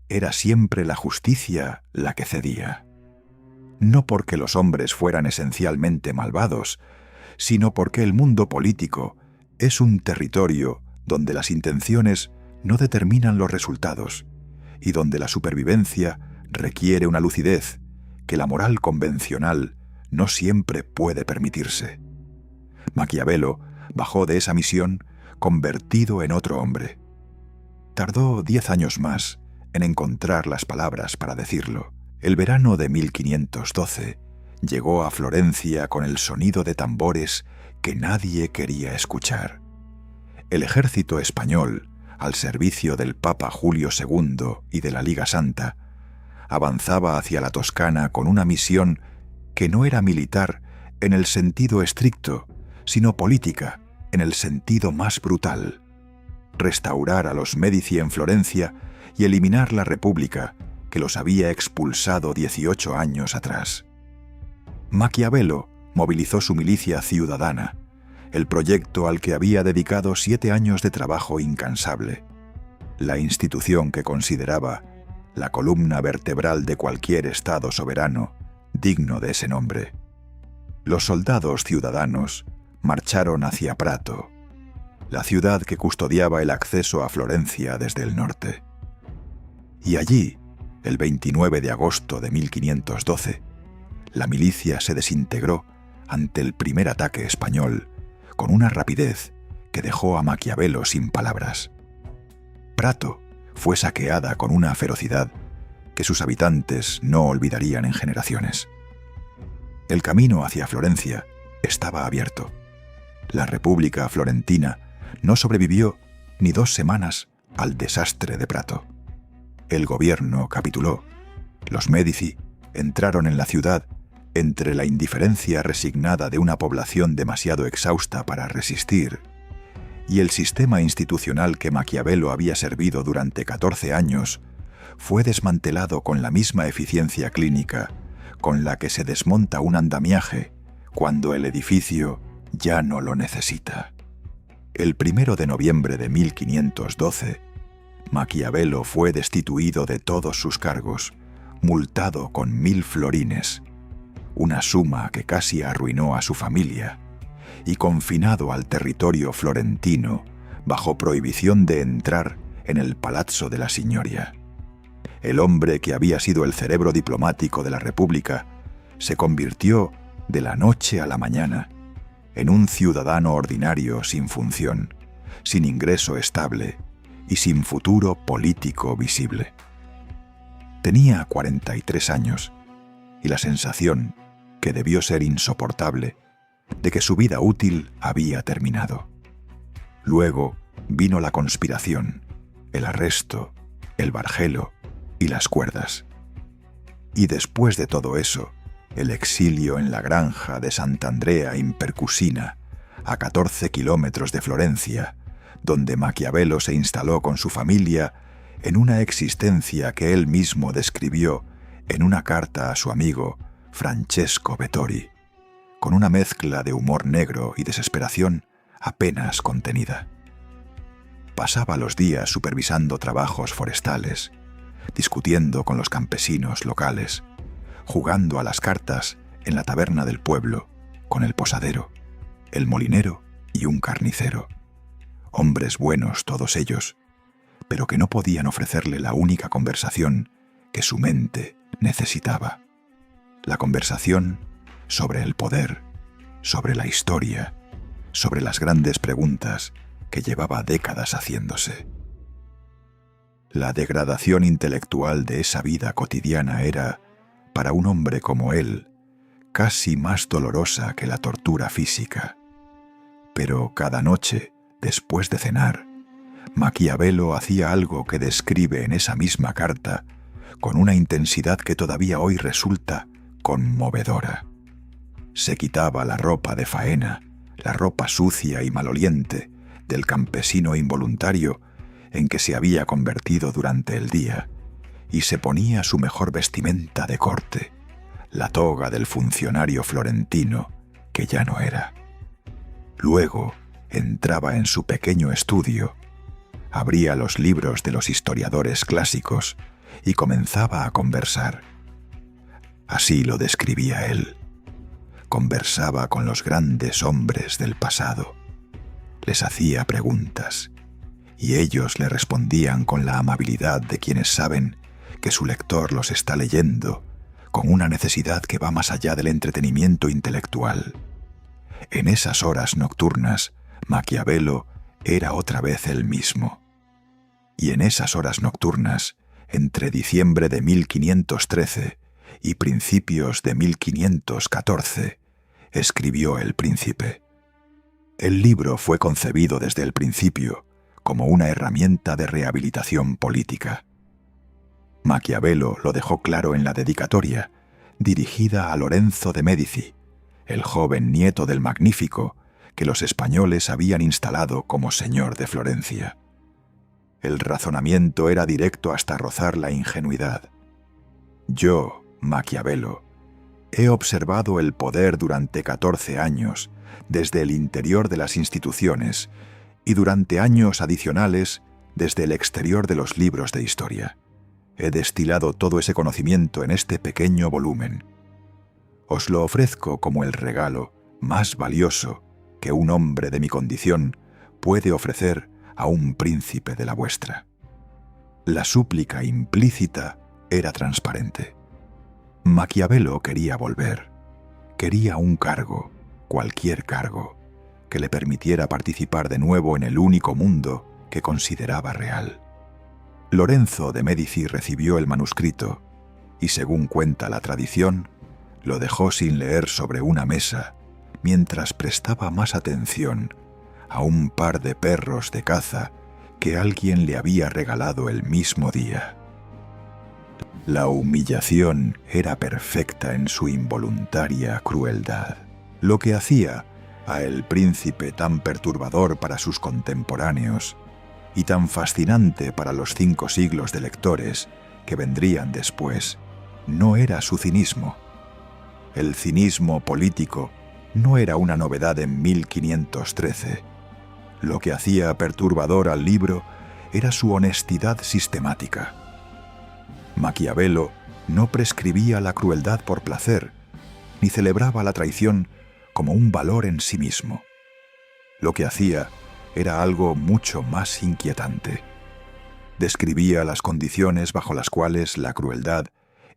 era siempre la justicia la que cedía. No porque los hombres fueran esencialmente malvados, sino porque el mundo político es un territorio donde las intenciones no determinan los resultados y donde la supervivencia requiere una lucidez que la moral convencional no siempre puede permitirse. Maquiavelo bajó de esa misión convertido en otro hombre. Tardó 10 años más en encontrar las palabras para decirlo. El verano de 1512 llegó a Florencia con el sonido de tambores que nadie quería escuchar. El ejército español, al servicio del Papa Julio II y de la Liga Santa, avanzaba hacia la Toscana con una misión que no era militar en el sentido estricto, sino política en el sentido más brutal: restaurar a los Médici en Florencia y eliminar la República que los había expulsado 18 años atrás. Maquiavelo movilizó su milicia ciudadana, el proyecto al que había dedicado 7 años de trabajo incansable, la institución que consideraba la columna vertebral de cualquier Estado soberano digno de ese nombre. Los soldados ciudadanos marcharon hacia Prato, la ciudad que custodiaba el acceso a Florencia desde el norte. Y allí, el 29 de agosto de 1512, la milicia se desintegró ante el primer ataque español con una rapidez que dejó a Maquiavelo sin palabras. Prato fue saqueada con una ferocidad que sus habitantes no olvidarían en generaciones. El camino hacia Florencia estaba abierto. La República Florentina no sobrevivió ni 2 semanas al desastre de Prato. El gobierno capituló Los Médici entraron en la ciudad entre la indiferencia resignada de una población demasiado exhausta para resistir y el sistema institucional que Maquiavelo había servido durante 14 años fue desmantelado con la misma eficiencia clínica con la que se desmonta un andamiaje cuando el edificio ya no lo necesita. El 1 de noviembre de 1512, Maquiavelo fue destituido de todos sus cargos, multado con 1000 florines, una suma que casi arruinó a su familia, y confinado al territorio florentino bajo prohibición de entrar en el Palazzo de la Signoria. El hombre que había sido el cerebro diplomático de la República se convirtió de la noche a la mañana en un ciudadano ordinario sin función, sin ingreso estable y sin futuro político visible. Tenía 43 años y la sensación, que debió ser insoportable, de que su vida útil había terminado. Luego vino la conspiración, el arresto, el Bargello y las cuerdas. Y después de todo eso, el exilio en la granja de Sant'Andrea in Percusina, a 14 kilómetros de Florencia, donde Maquiavelo se instaló con su familia en una existencia que él mismo describió en una carta a su amigo Francesco Vettori, con una mezcla de humor negro y desesperación apenas contenida. Pasaba los días supervisando trabajos forestales, discutiendo con los campesinos locales, jugando a las cartas en la taberna del pueblo, con el posadero, el molinero y un carnicero. Hombres buenos todos ellos, pero que no podían ofrecerle la única conversación que su mente necesitaba. La conversación sobre el poder, sobre la historia, sobre las grandes preguntas que llevaba décadas haciéndose. La degradación intelectual de esa vida cotidiana era, para un hombre como él, casi más dolorosa que la tortura física. Pero cada noche, después de cenar, Maquiavelo hacía algo que describe en esa misma carta con una intensidad que todavía hoy resulta conmovedora. Se quitaba la ropa de faena, la ropa sucia y maloliente del campesino involuntario en que se había convertido durante el día, y se ponía su mejor vestimenta de corte, la toga del funcionario florentino que ya no era. Luego entraba en su pequeño estudio, abría los libros de los historiadores clásicos y comenzaba a conversar. Así lo describía él. Conversaba con los grandes hombres del pasado. Les hacía preguntas, y ellos le respondían con la amabilidad de quienes saben que su lector los está leyendo con una necesidad que va más allá del entretenimiento intelectual. En esas horas nocturnas, Maquiavelo era otra vez el mismo. Y en esas horas nocturnas, entre diciembre de 1513 y principios de 1514, escribió El Príncipe. El libro fue concebido desde el principio como una herramienta de rehabilitación política. Maquiavelo lo dejó claro en la dedicatoria, dirigida a Lorenzo de Médici, el joven nieto del Magnífico que los españoles habían instalado como señor de Florencia. El razonamiento era directo hasta rozar la ingenuidad. Yo, Maquiavelo, he observado el poder durante 14 años desde el interior de las instituciones y durante años adicionales desde el exterior de los libros de historia. He destilado todo ese conocimiento en este pequeño volumen. Os lo ofrezco como el regalo más valioso que un hombre de mi condición puede ofrecer a un príncipe de la vuestra. La súplica implícita era transparente. Maquiavelo quería volver. Quería un cargo, cualquier cargo, que le permitiera participar de nuevo en el único mundo que consideraba real. Lorenzo de Médici recibió el manuscrito y, según cuenta la tradición, lo dejó sin leer sobre una mesa mientras prestaba más atención a un par de perros de caza que alguien le había regalado el mismo día. La humillación era perfecta en su involuntaria crueldad. Lo que hacía a El Príncipe tan perturbador para sus contemporáneos y tan fascinante para los 5 siglos de lectores que vendrían después, no era su cinismo. El cinismo político no era una novedad en 1513. Lo que hacía perturbador al libro era su honestidad sistemática. Maquiavelo no prescribía la crueldad por placer, ni celebraba la traición como un valor en sí mismo. Lo que hacía era algo mucho más inquietante. Describía las condiciones bajo las cuales la crueldad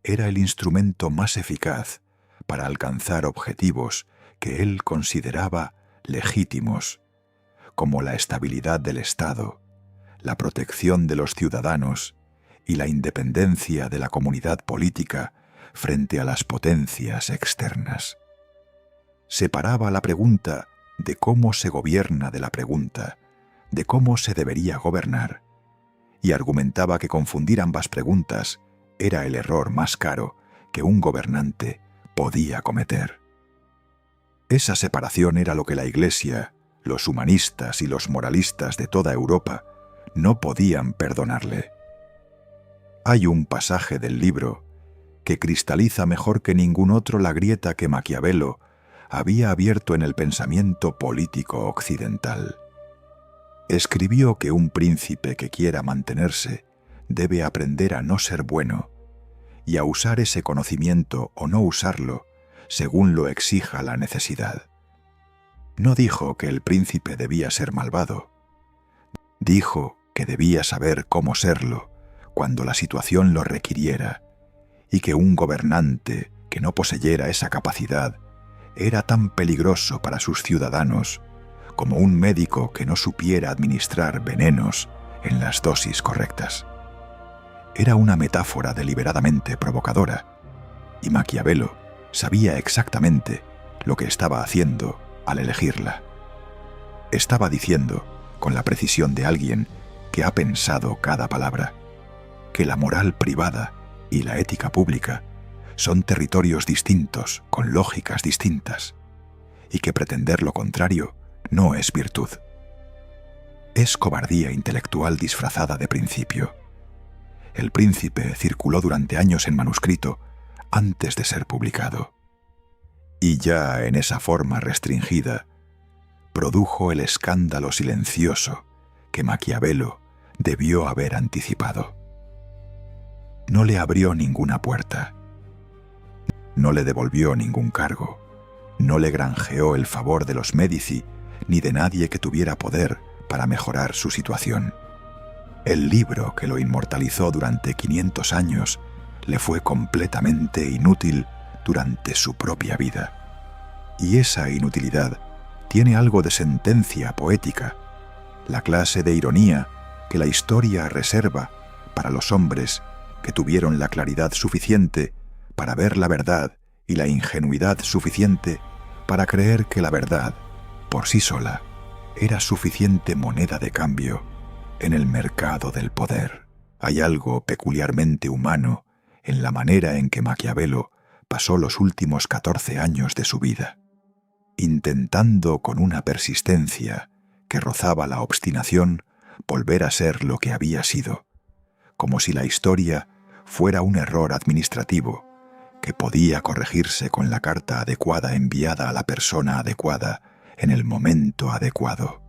era el instrumento más eficaz para alcanzar objetivos que él consideraba legítimos, como la estabilidad del Estado, la protección de los ciudadanos y la independencia de la comunidad política frente a las potencias externas. Separaba la pregunta de cómo se gobierna de la pregunta de cómo se debería gobernar, y argumentaba que confundir ambas preguntas era el error más caro que un gobernante podía cometer. Esa separación era lo que la Iglesia, los humanistas y los moralistas de toda Europa no podían perdonarle. Hay un pasaje del libro que cristaliza mejor que ningún otro la grieta que Maquiavelo había abierto en el pensamiento político occidental. Escribió que un príncipe que quiera mantenerse debe aprender a no ser bueno y a usar ese conocimiento o no usarlo según lo exija la necesidad. No dijo que el príncipe debía ser malvado. Dijo que debía saber cómo serlo cuando la situación lo requiriera, y que un gobernante que no poseyera esa capacidad era tan peligroso para sus ciudadanos como un médico que no supiera administrar venenos en las dosis correctas. Era una metáfora deliberadamente provocadora, y Maquiavelo sabía exactamente lo que estaba haciendo al elegirla. Estaba diciendo, con la precisión de alguien que ha pensado cada palabra, que la moral privada y la ética pública son territorios distintos, con lógicas distintas, y que pretender lo contrario no es virtud. Es cobardía intelectual disfrazada de principio. El Príncipe circuló durante años en manuscrito antes de ser publicado, y ya en esa forma restringida produjo el escándalo silencioso que Maquiavelo debió haber anticipado. No le abrió ninguna puerta, no le devolvió ningún cargo, no le granjeó el favor de los Médici ni de nadie que tuviera poder para mejorar su situación. El libro que lo inmortalizó durante 500 años le fue completamente inútil durante su propia vida. Y esa inutilidad tiene algo de sentencia poética, la clase de ironía que la historia reserva para los hombres que tuvieron la claridad suficiente para ver la verdad y la ingenuidad suficiente para creer que la verdad, por sí sola, era suficiente moneda de cambio en el mercado del poder. Hay algo peculiarmente humano en la manera en que Maquiavelo pasó los últimos 14 años de su vida, intentando con una persistencia que rozaba la obstinación volver a ser lo que había sido, como si la historia fuera un error administrativo que podía corregirse con la carta adecuada enviada a la persona adecuada en el momento adecuado.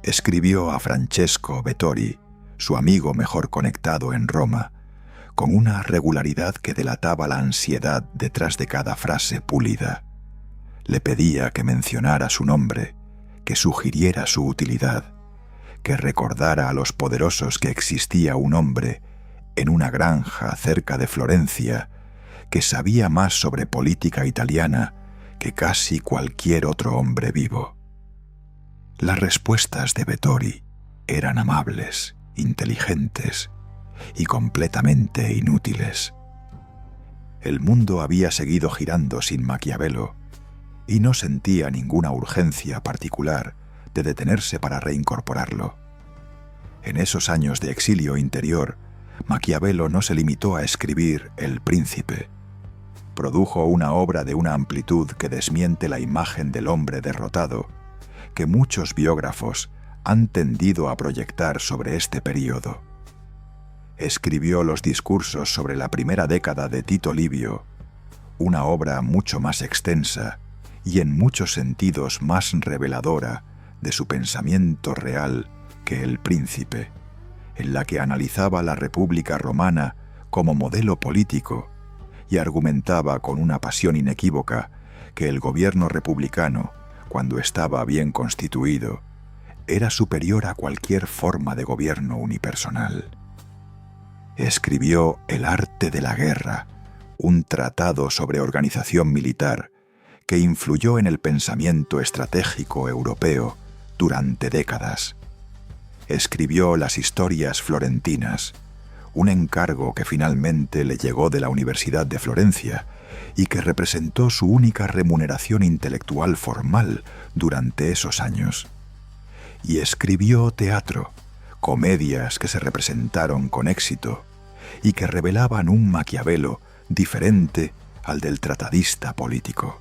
Escribió a Francesco Vettori, su amigo mejor conectado en Roma, con una regularidad que delataba la ansiedad detrás de cada frase pulida. Le pedía que mencionara su nombre, que sugiriera su utilidad, que recordara a los poderosos que existía un hombre en una granja cerca de Florencia que sabía más sobre política italiana que casi cualquier otro hombre vivo. Las respuestas de Vettori eran amables, inteligentes y completamente inútiles. El mundo había seguido girando sin Maquiavelo y no sentía ninguna urgencia particular de detenerse para reincorporarlo. En esos años de exilio interior, Maquiavelo no se limitó a escribir El Príncipe. Produjo una obra de una amplitud que desmiente la imagen del hombre derrotado, que muchos biógrafos han tendido a proyectar sobre este período. Escribió los discursos sobre la primera década de Tito Livio, una obra mucho más extensa y en muchos sentidos más reveladora de su pensamiento real que El Príncipe, en la que analizaba la República Romana como modelo político y argumentaba con una pasión inequívoca que el gobierno republicano, cuando estaba bien constituido, era superior a cualquier forma de gobierno unipersonal. Escribió El arte de la guerra, un tratado sobre organización militar que influyó en el pensamiento estratégico europeo durante décadas. Escribió Las historias florentinas, un encargo que finalmente le llegó de la Universidad de Florencia y que representó su única remuneración intelectual formal durante esos años. Y escribió teatro, comedias que se representaron con éxito y que revelaban un Maquiavelo diferente al del tratadista político,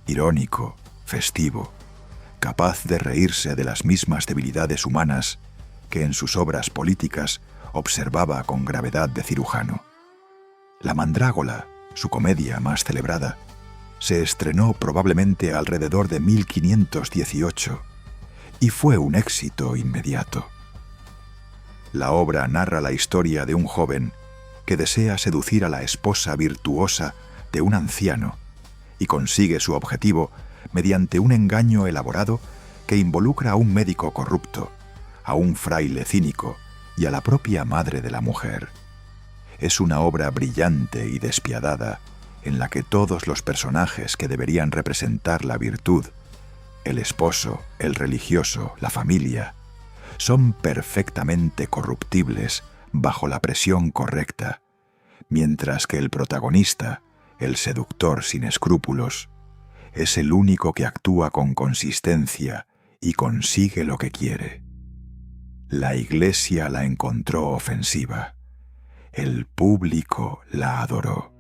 irónico, festivo, capaz de reírse de las mismas debilidades humanas que en sus obras políticas observaba con gravedad de cirujano. La Mandrágola, su comedia más celebrada, se estrenó probablemente alrededor de 1518 y fue un éxito inmediato. La obra narra la historia de un joven que desea seducir a la esposa virtuosa de un anciano y consigue su objetivo mediante un engaño elaborado que involucra a un médico corrupto, a un fraile cínico y a la propia madre de la mujer. Es una obra brillante y despiadada en la que todos los personajes que deberían representar la virtud, el esposo, el religioso, la familia, son perfectamente corruptibles bajo la presión correcta, mientras que el protagonista, el seductor sin escrúpulos, es el único que actúa con consistencia y consigue lo que quiere. La Iglesia la encontró ofensiva. El público la adoró.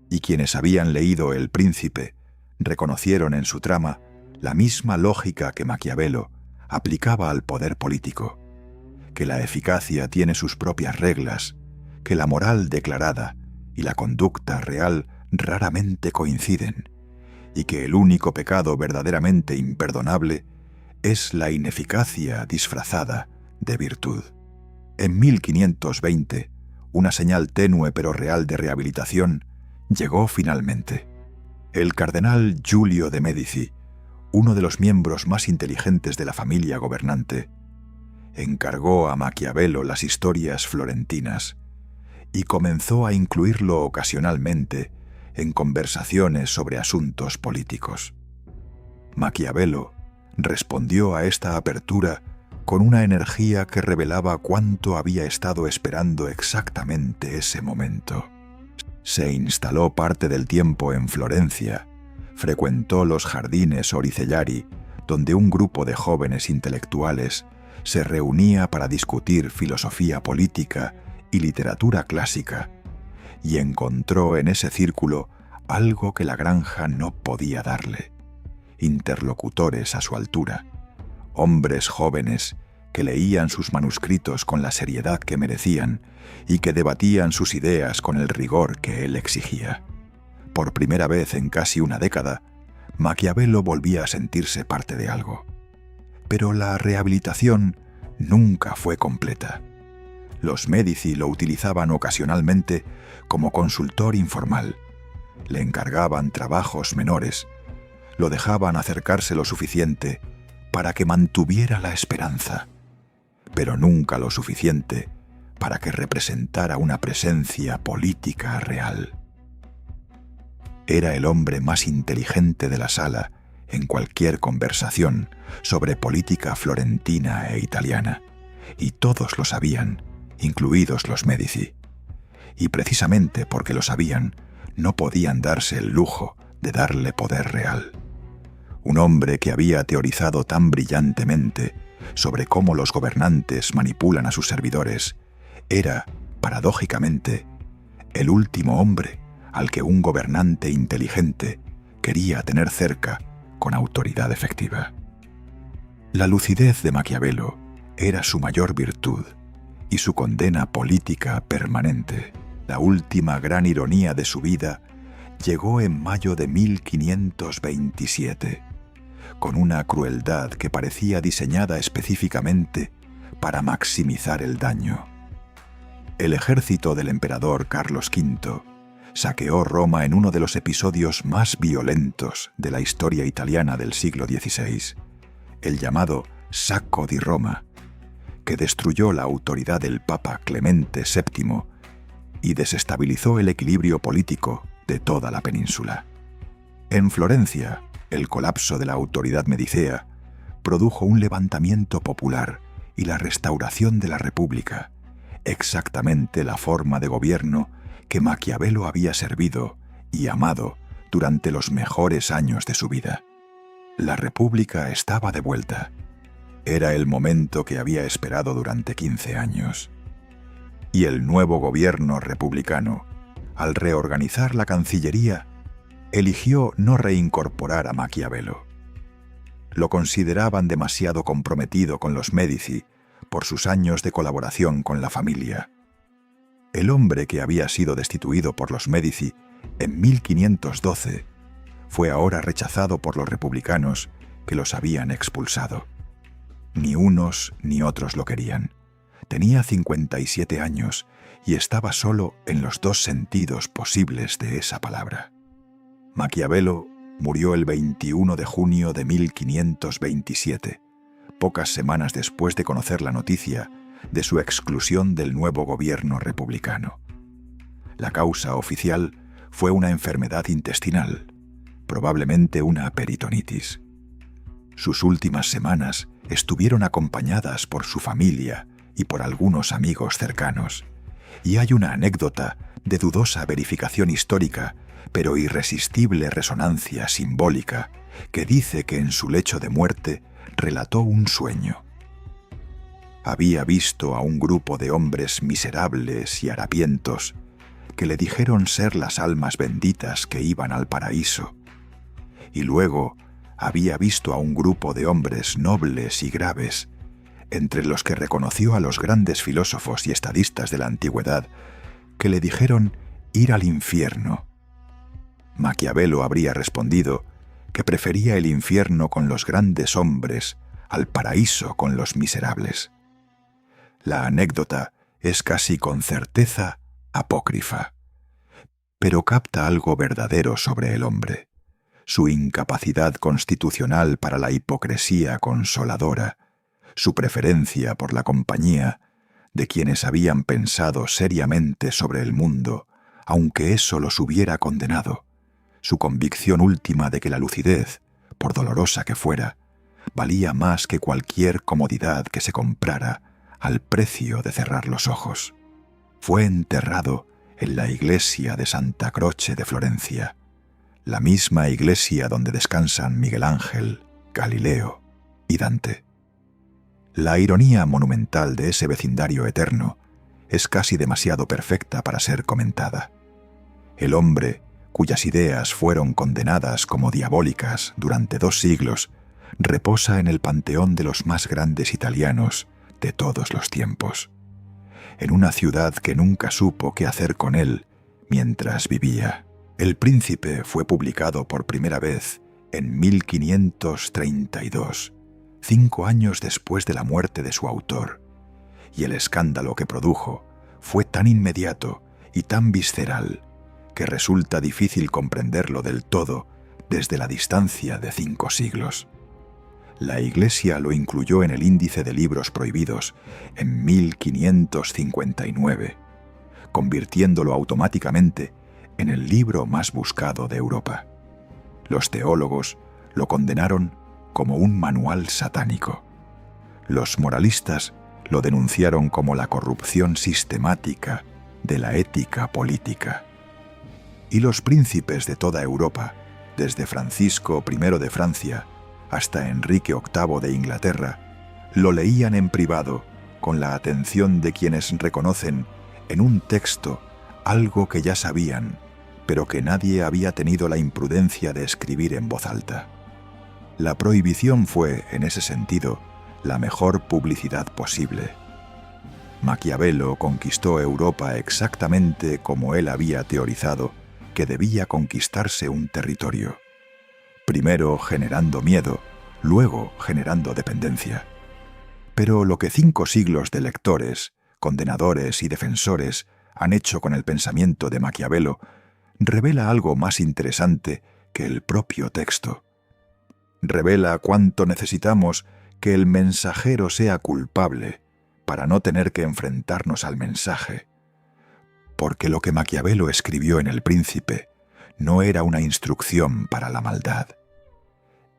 Y quienes habían leído El Príncipe reconocieron en su trama la misma lógica que Maquiavelo aplicaba al poder político, que la eficacia tiene sus propias reglas, que la moral declarada y la conducta real raramente coinciden, y que el único pecado verdaderamente imperdonable es la ineficacia disfrazada de virtud. En 1520, una señal tenue pero real de rehabilitación llegó finalmente. El cardenal Giulio de Médici, uno de los miembros más inteligentes de la familia gobernante, encargó a Maquiavelo las historias florentinas y comenzó a incluirlo ocasionalmente en conversaciones sobre asuntos políticos. Maquiavelo respondió a esta apertura con una energía que revelaba cuánto había estado esperando exactamente ese momento. Se instaló parte del tiempo en Florencia, frecuentó los jardines Oricellari, donde un grupo de jóvenes intelectuales se reunía para discutir filosofía política y literatura clásica, y encontró en ese círculo algo que la granja no podía darle: interlocutores a su altura, hombres jóvenes que leían sus manuscritos con la seriedad que merecían y que debatían sus ideas con el rigor que él exigía. Por primera vez en casi una década, Maquiavelo volvía a sentirse parte de algo. Pero la rehabilitación nunca fue completa. Los Médici lo utilizaban ocasionalmente como consultor informal, le encargaban trabajos menores, lo dejaban acercarse lo suficiente para que mantuviera la esperanza, pero nunca lo suficiente para que representara una presencia política real. Era el hombre más inteligente de la sala en cualquier conversación sobre política florentina e italiana, y todos lo sabían, incluidos los Médici. Y precisamente porque lo sabían, no podían darse el lujo de darle poder real. Un hombre que había teorizado tan brillantemente sobre cómo los gobernantes manipulan a sus servidores Era, paradójicamente, el último hombre al que un gobernante inteligente quería tener cerca con autoridad efectiva. La lucidez de Maquiavelo era su mayor virtud y su condena política permanente. La última gran ironía de su vida llegó en mayo de 1527, con una crueldad que parecía diseñada específicamente para maximizar el daño. El ejército del emperador Carlos V saqueó Roma en uno de los episodios más violentos de la historia italiana del siglo XVI, el llamado Sacco di Roma, que destruyó la autoridad del Papa Clemente VII y desestabilizó el equilibrio político de toda la península. En Florencia, el colapso de la autoridad medicea produjo un levantamiento popular y la restauración de la República, exactamente la forma de gobierno que Maquiavelo había servido y amado durante los mejores años de su vida. La República estaba de vuelta. Era el momento que había esperado durante 15 años. Y el nuevo gobierno republicano, al reorganizar la Cancillería, eligió no reincorporar a Maquiavelo. Lo consideraban demasiado comprometido con los Médici por sus años de colaboración con la familia. El hombre que había sido destituido por los Médici en 1512 fue ahora rechazado por los republicanos que los habían expulsado. Ni unos ni otros lo querían. Tenía 57 años y estaba solo en los dos sentidos posibles de esa palabra. Maquiavelo murió el 21 de junio de 1527, pocas semanas después de conocer la noticia de su exclusión del nuevo gobierno republicano. La causa oficial fue una enfermedad intestinal, probablemente una peritonitis. Sus últimas semanas estuvieron acompañadas por su familia y por algunos amigos cercanos, y hay una anécdota de dudosa verificación histórica, pero irresistible resonancia simbólica, que dice que en su lecho de muerte relató un sueño. Había visto a un grupo de hombres miserables y harapientos que le dijeron ser las almas benditas que iban al paraíso, y luego había visto a un grupo de hombres nobles y graves, entre los que reconoció a los grandes filósofos y estadistas de la antigüedad, que le dijeron ir al infierno. Maquiavelo habría respondido que prefería el infierno con los grandes hombres al paraíso con los miserables. La anécdota es casi con certeza apócrifa, pero capta algo verdadero sobre el hombre: su incapacidad constitucional para la hipocresía consoladora, su preferencia por la compañía de quienes habían pensado seriamente sobre el mundo, aunque eso los hubiera condenado, su convicción última de que la lucidez, por dolorosa que fuera, valía más que cualquier comodidad que se comprara al precio de cerrar los ojos. Fue enterrado en la iglesia de Santa Croce de Florencia, la misma iglesia donde descansan Miguel Ángel, Galileo y Dante. La ironía monumental de ese vecindario eterno es casi demasiado perfecta para ser comentada. El hombre, cuyas ideas fueron condenadas como diabólicas durante 2 siglos, reposa en el panteón de los más grandes italianos de todos los tiempos, en una ciudad que nunca supo qué hacer con él mientras vivía. El Príncipe fue publicado por primera vez en 1532, 5 años después de la muerte de su autor, y el escándalo que produjo fue tan inmediato y tan visceral que resulta difícil comprenderlo del todo desde la distancia de 5 siglos. La Iglesia lo incluyó en el índice de libros prohibidos en 1559, convirtiéndolo automáticamente en el libro más buscado de Europa. Los teólogos lo condenaron como un manual satánico. Los moralistas lo denunciaron como la corrupción sistemática de la ética política. Y los príncipes de toda Europa, desde Francisco I de Francia hasta Enrique VIII de Inglaterra, lo leían en privado con la atención de quienes reconocen en un texto algo que ya sabían, pero que nadie había tenido la imprudencia de escribir en voz alta. La prohibición fue, en ese sentido, la mejor publicidad posible. Maquiavelo conquistó Europa exactamente como él había teorizado que debía conquistarse un territorio. Primero generando miedo, luego generando dependencia. Pero lo que 5 siglos de lectores, condenadores y defensores han hecho con el pensamiento de Maquiavelo revela algo más interesante que el propio texto. Revela cuánto necesitamos que el mensajero sea culpable para no tener que enfrentarnos al mensaje. Porque lo que Maquiavelo escribió en El Príncipe no era una instrucción para la maldad.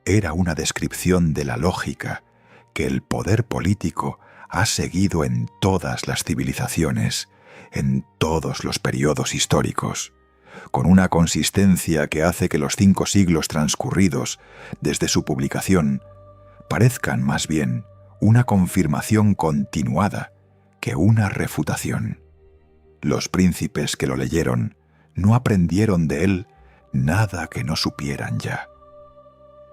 Era una descripción de la lógica que el poder político ha seguido en todas las civilizaciones, en todos los periodos históricos, con una consistencia que hace que los 5 siglos transcurridos desde su publicación parezcan más bien una confirmación continuada que una refutación. Los príncipes que lo leyeron no aprendieron de él nada que no supieran ya.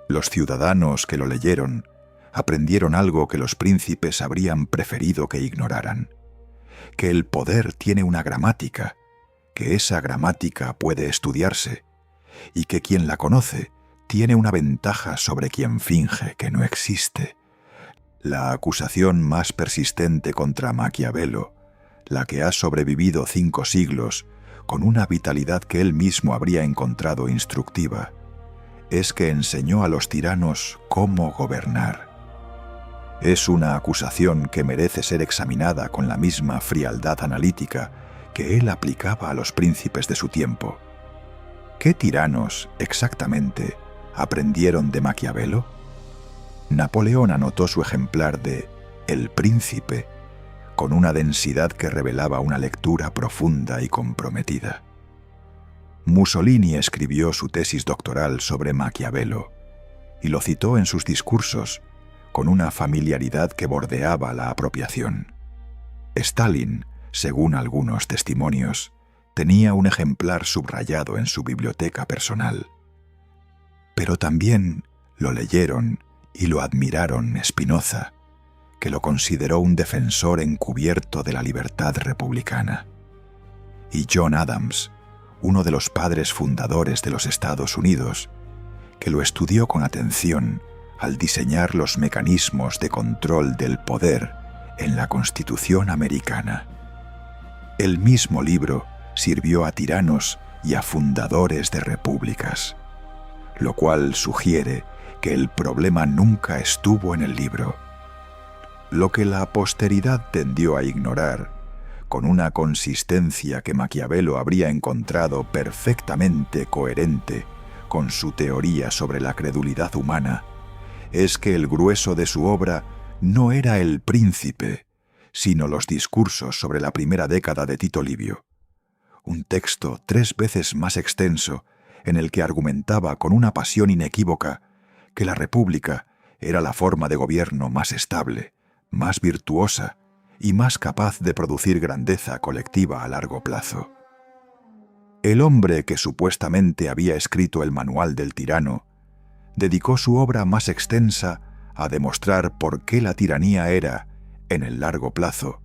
Los ciudadanos que lo leyeron aprendieron algo que los príncipes habrían preferido que ignoraran: que el poder tiene una gramática, que esa gramática puede estudiarse, y que quien la conoce tiene una ventaja sobre quien finge que no existe. La acusación más persistente contra Maquiavelo, la que ha sobrevivido 5 siglos con una vitalidad que él mismo habría encontrado instructiva, es que enseñó a los tiranos cómo gobernar. Es una acusación que merece ser examinada con la misma frialdad analítica que él aplicaba a los príncipes de su tiempo. ¿Qué tiranos, exactamente, aprendieron de Maquiavelo? Napoleón anotó su ejemplar de El Príncipe con una densidad que revelaba una lectura profunda y comprometida. Mussolini escribió su tesis doctoral sobre Maquiavelo y lo citó en sus discursos con una familiaridad que bordeaba la apropiación. Stalin, según algunos testimonios, tenía un ejemplar subrayado en su biblioteca personal. Pero también lo leyeron y lo admiraron Spinoza, que lo consideró un defensor encubierto de la libertad republicana, y John Adams, uno de los padres fundadores de los Estados Unidos, que lo estudió con atención al diseñar los mecanismos de control del poder en la Constitución americana. El mismo libro sirvió a tiranos y a fundadores de repúblicas, lo cual sugiere que el problema nunca estuvo en el libro. Lo que la posteridad tendió a ignorar, con una consistencia que Maquiavelo habría encontrado perfectamente coherente con su teoría sobre la credulidad humana, es que el grueso de su obra no era El Príncipe, sino los discursos sobre la primera década de Tito Livio, un texto 3 veces más extenso en el que argumentaba con una pasión inequívoca que la República era la forma de gobierno más estable, más virtuosa y más capaz de producir grandeza colectiva a largo plazo. El hombre que supuestamente había escrito el Manual del Tirano dedicó su obra más extensa a demostrar por qué la tiranía era, en el largo plazo,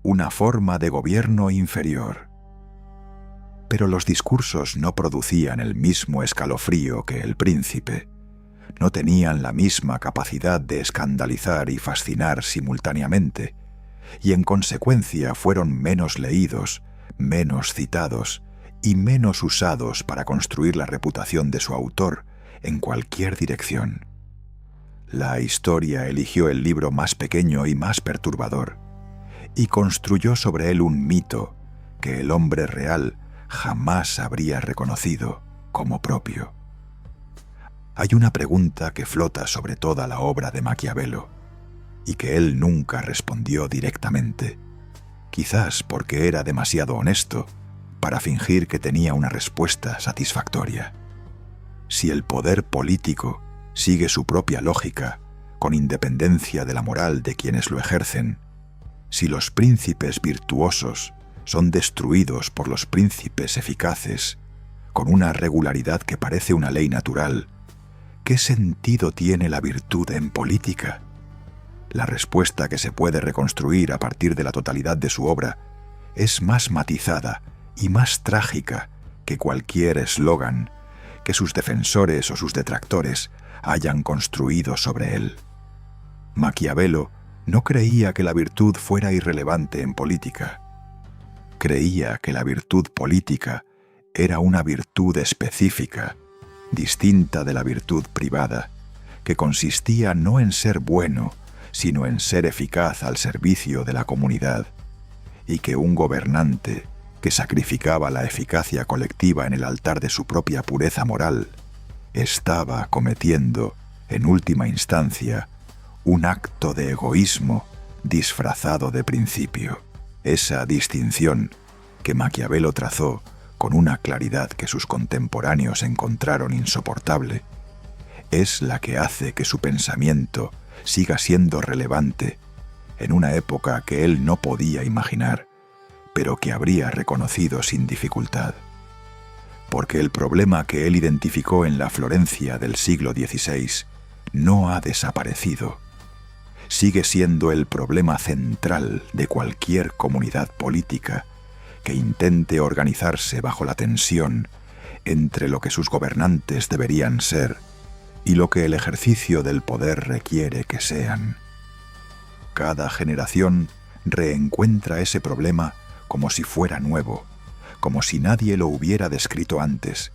una forma de gobierno inferior. Pero los discursos no producían el mismo escalofrío que El Príncipe, no tenían la misma capacidad de escandalizar y fascinar simultáneamente, y en consecuencia fueron menos leídos, menos citados y menos usados para construir la reputación de su autor en cualquier dirección. La historia eligió el libro más pequeño y más perturbador, y construyó sobre él un mito que el hombre real jamás habría reconocido como propio. Hay una pregunta que flota sobre toda la obra de Maquiavelo, y que él nunca respondió directamente, quizás porque era demasiado honesto para fingir que tenía una respuesta satisfactoria. Si el poder político sigue su propia lógica, con independencia de la moral de quienes lo ejercen, Si los príncipes virtuosos son destruidos por los príncipes eficaces, con una regularidad que parece una ley natural, ¿qué sentido tiene la virtud en política? La respuesta que se puede reconstruir a partir de la totalidad de su obra es más matizada y más trágica que cualquier eslogan que sus defensores o sus detractores hayan construido sobre él. Maquiavelo no creía que la virtud fuera irrelevante en política. Creía que la virtud política era una virtud específica, distinta de la virtud privada, que consistía no en ser bueno, sino en ser eficaz al servicio de la comunidad, y que un gobernante que sacrificaba la eficacia colectiva en el altar de su propia pureza moral estaba cometiendo, en última instancia, un acto de egoísmo disfrazado de principio. Esa distinción que Maquiavelo trazó con una claridad que sus contemporáneos encontraron insoportable, es la que hace que su pensamiento siga siendo relevante en una época que él no podía imaginar, pero que habría reconocido sin dificultad. Porque el problema que él identificó en la Florencia del siglo XVI no ha desaparecido. Sigue siendo el problema central de cualquier comunidad política que intente organizarse bajo la tensión entre lo que sus gobernantes deberían ser y lo que el ejercicio del poder requiere que sean. Cada generación reencuentra ese problema como si fuera nuevo, como si nadie lo hubiera descrito antes,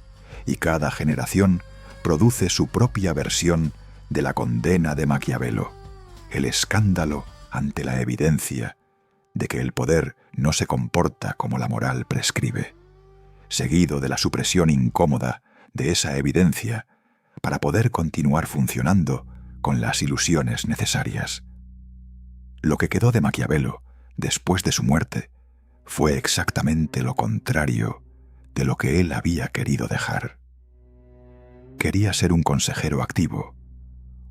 y cada generación produce su propia versión de la condena de Maquiavelo, el escándalo ante la evidencia de que el poder no se comporta como la moral prescribe, seguido de la supresión incómoda de esa evidencia para poder continuar funcionando con las ilusiones necesarias. Lo que quedó de Maquiavelo después de su muerte fue exactamente lo contrario de lo que él había querido dejar. Quería ser un consejero activo,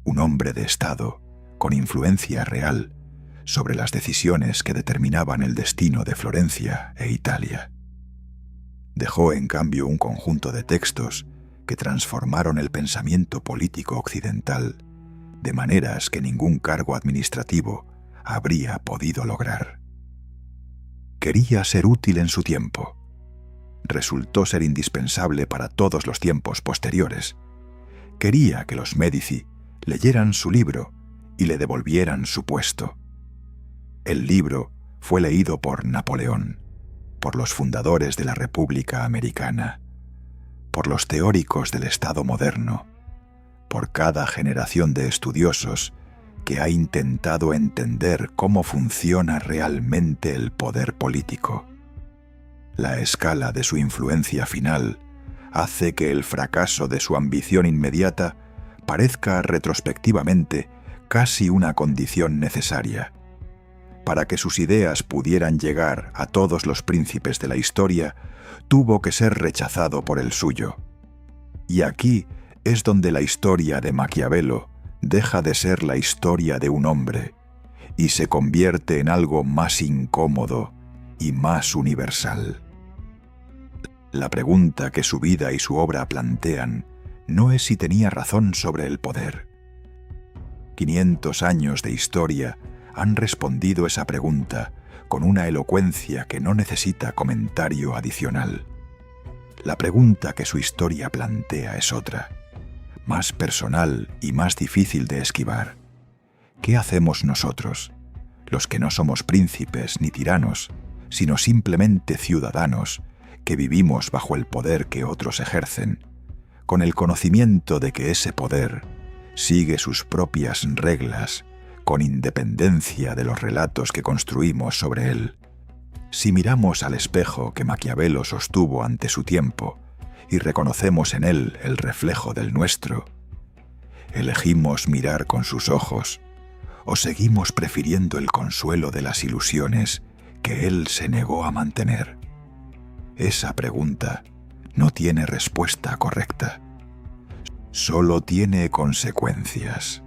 un hombre de Estado con influencia real sobre las decisiones que determinaban el destino de Florencia e Italia. Dejó en cambio un conjunto de textos que transformaron el pensamiento político occidental de maneras que ningún cargo administrativo habría podido lograr. Quería ser útil en su tiempo. Resultó ser indispensable para todos los tiempos posteriores. Quería que los Médici leyeran su libro y le devolvieran su puesto. El libro fue leído por Napoleón, por los fundadores de la República Americana, por los teóricos del Estado moderno, por cada generación de estudiosos que ha intentado entender cómo funciona realmente el poder político. La escala de su influencia final hace que el fracaso de su ambición inmediata parezca retrospectivamente casi una condición necesaria. Para que sus ideas pudieran llegar a todos los príncipes de la historia, tuvo que ser rechazado por el suyo. Y aquí es donde la historia de Maquiavelo deja de ser la historia de un hombre y se convierte en algo más incómodo y más universal. La pregunta que su vida y su obra plantean no es si tenía razón sobre el poder. 500 años de historia han respondido esa pregunta con una elocuencia que no necesita comentario adicional. La pregunta que su historia plantea es otra, más personal y más difícil de esquivar. ¿Qué hacemos nosotros, los que no somos príncipes ni tiranos, sino simplemente ciudadanos que vivimos bajo el poder que otros ejercen, con el conocimiento de que ese poder sigue sus propias reglas, con independencia de los relatos que construimos sobre él? Si miramos al espejo que Maquiavelo sostuvo ante su tiempo y reconocemos en él el reflejo del nuestro, ¿elegimos mirar con sus ojos o seguimos prefiriendo el consuelo de las ilusiones que él se negó a mantener? Esa pregunta no tiene respuesta correcta, solo tiene consecuencias.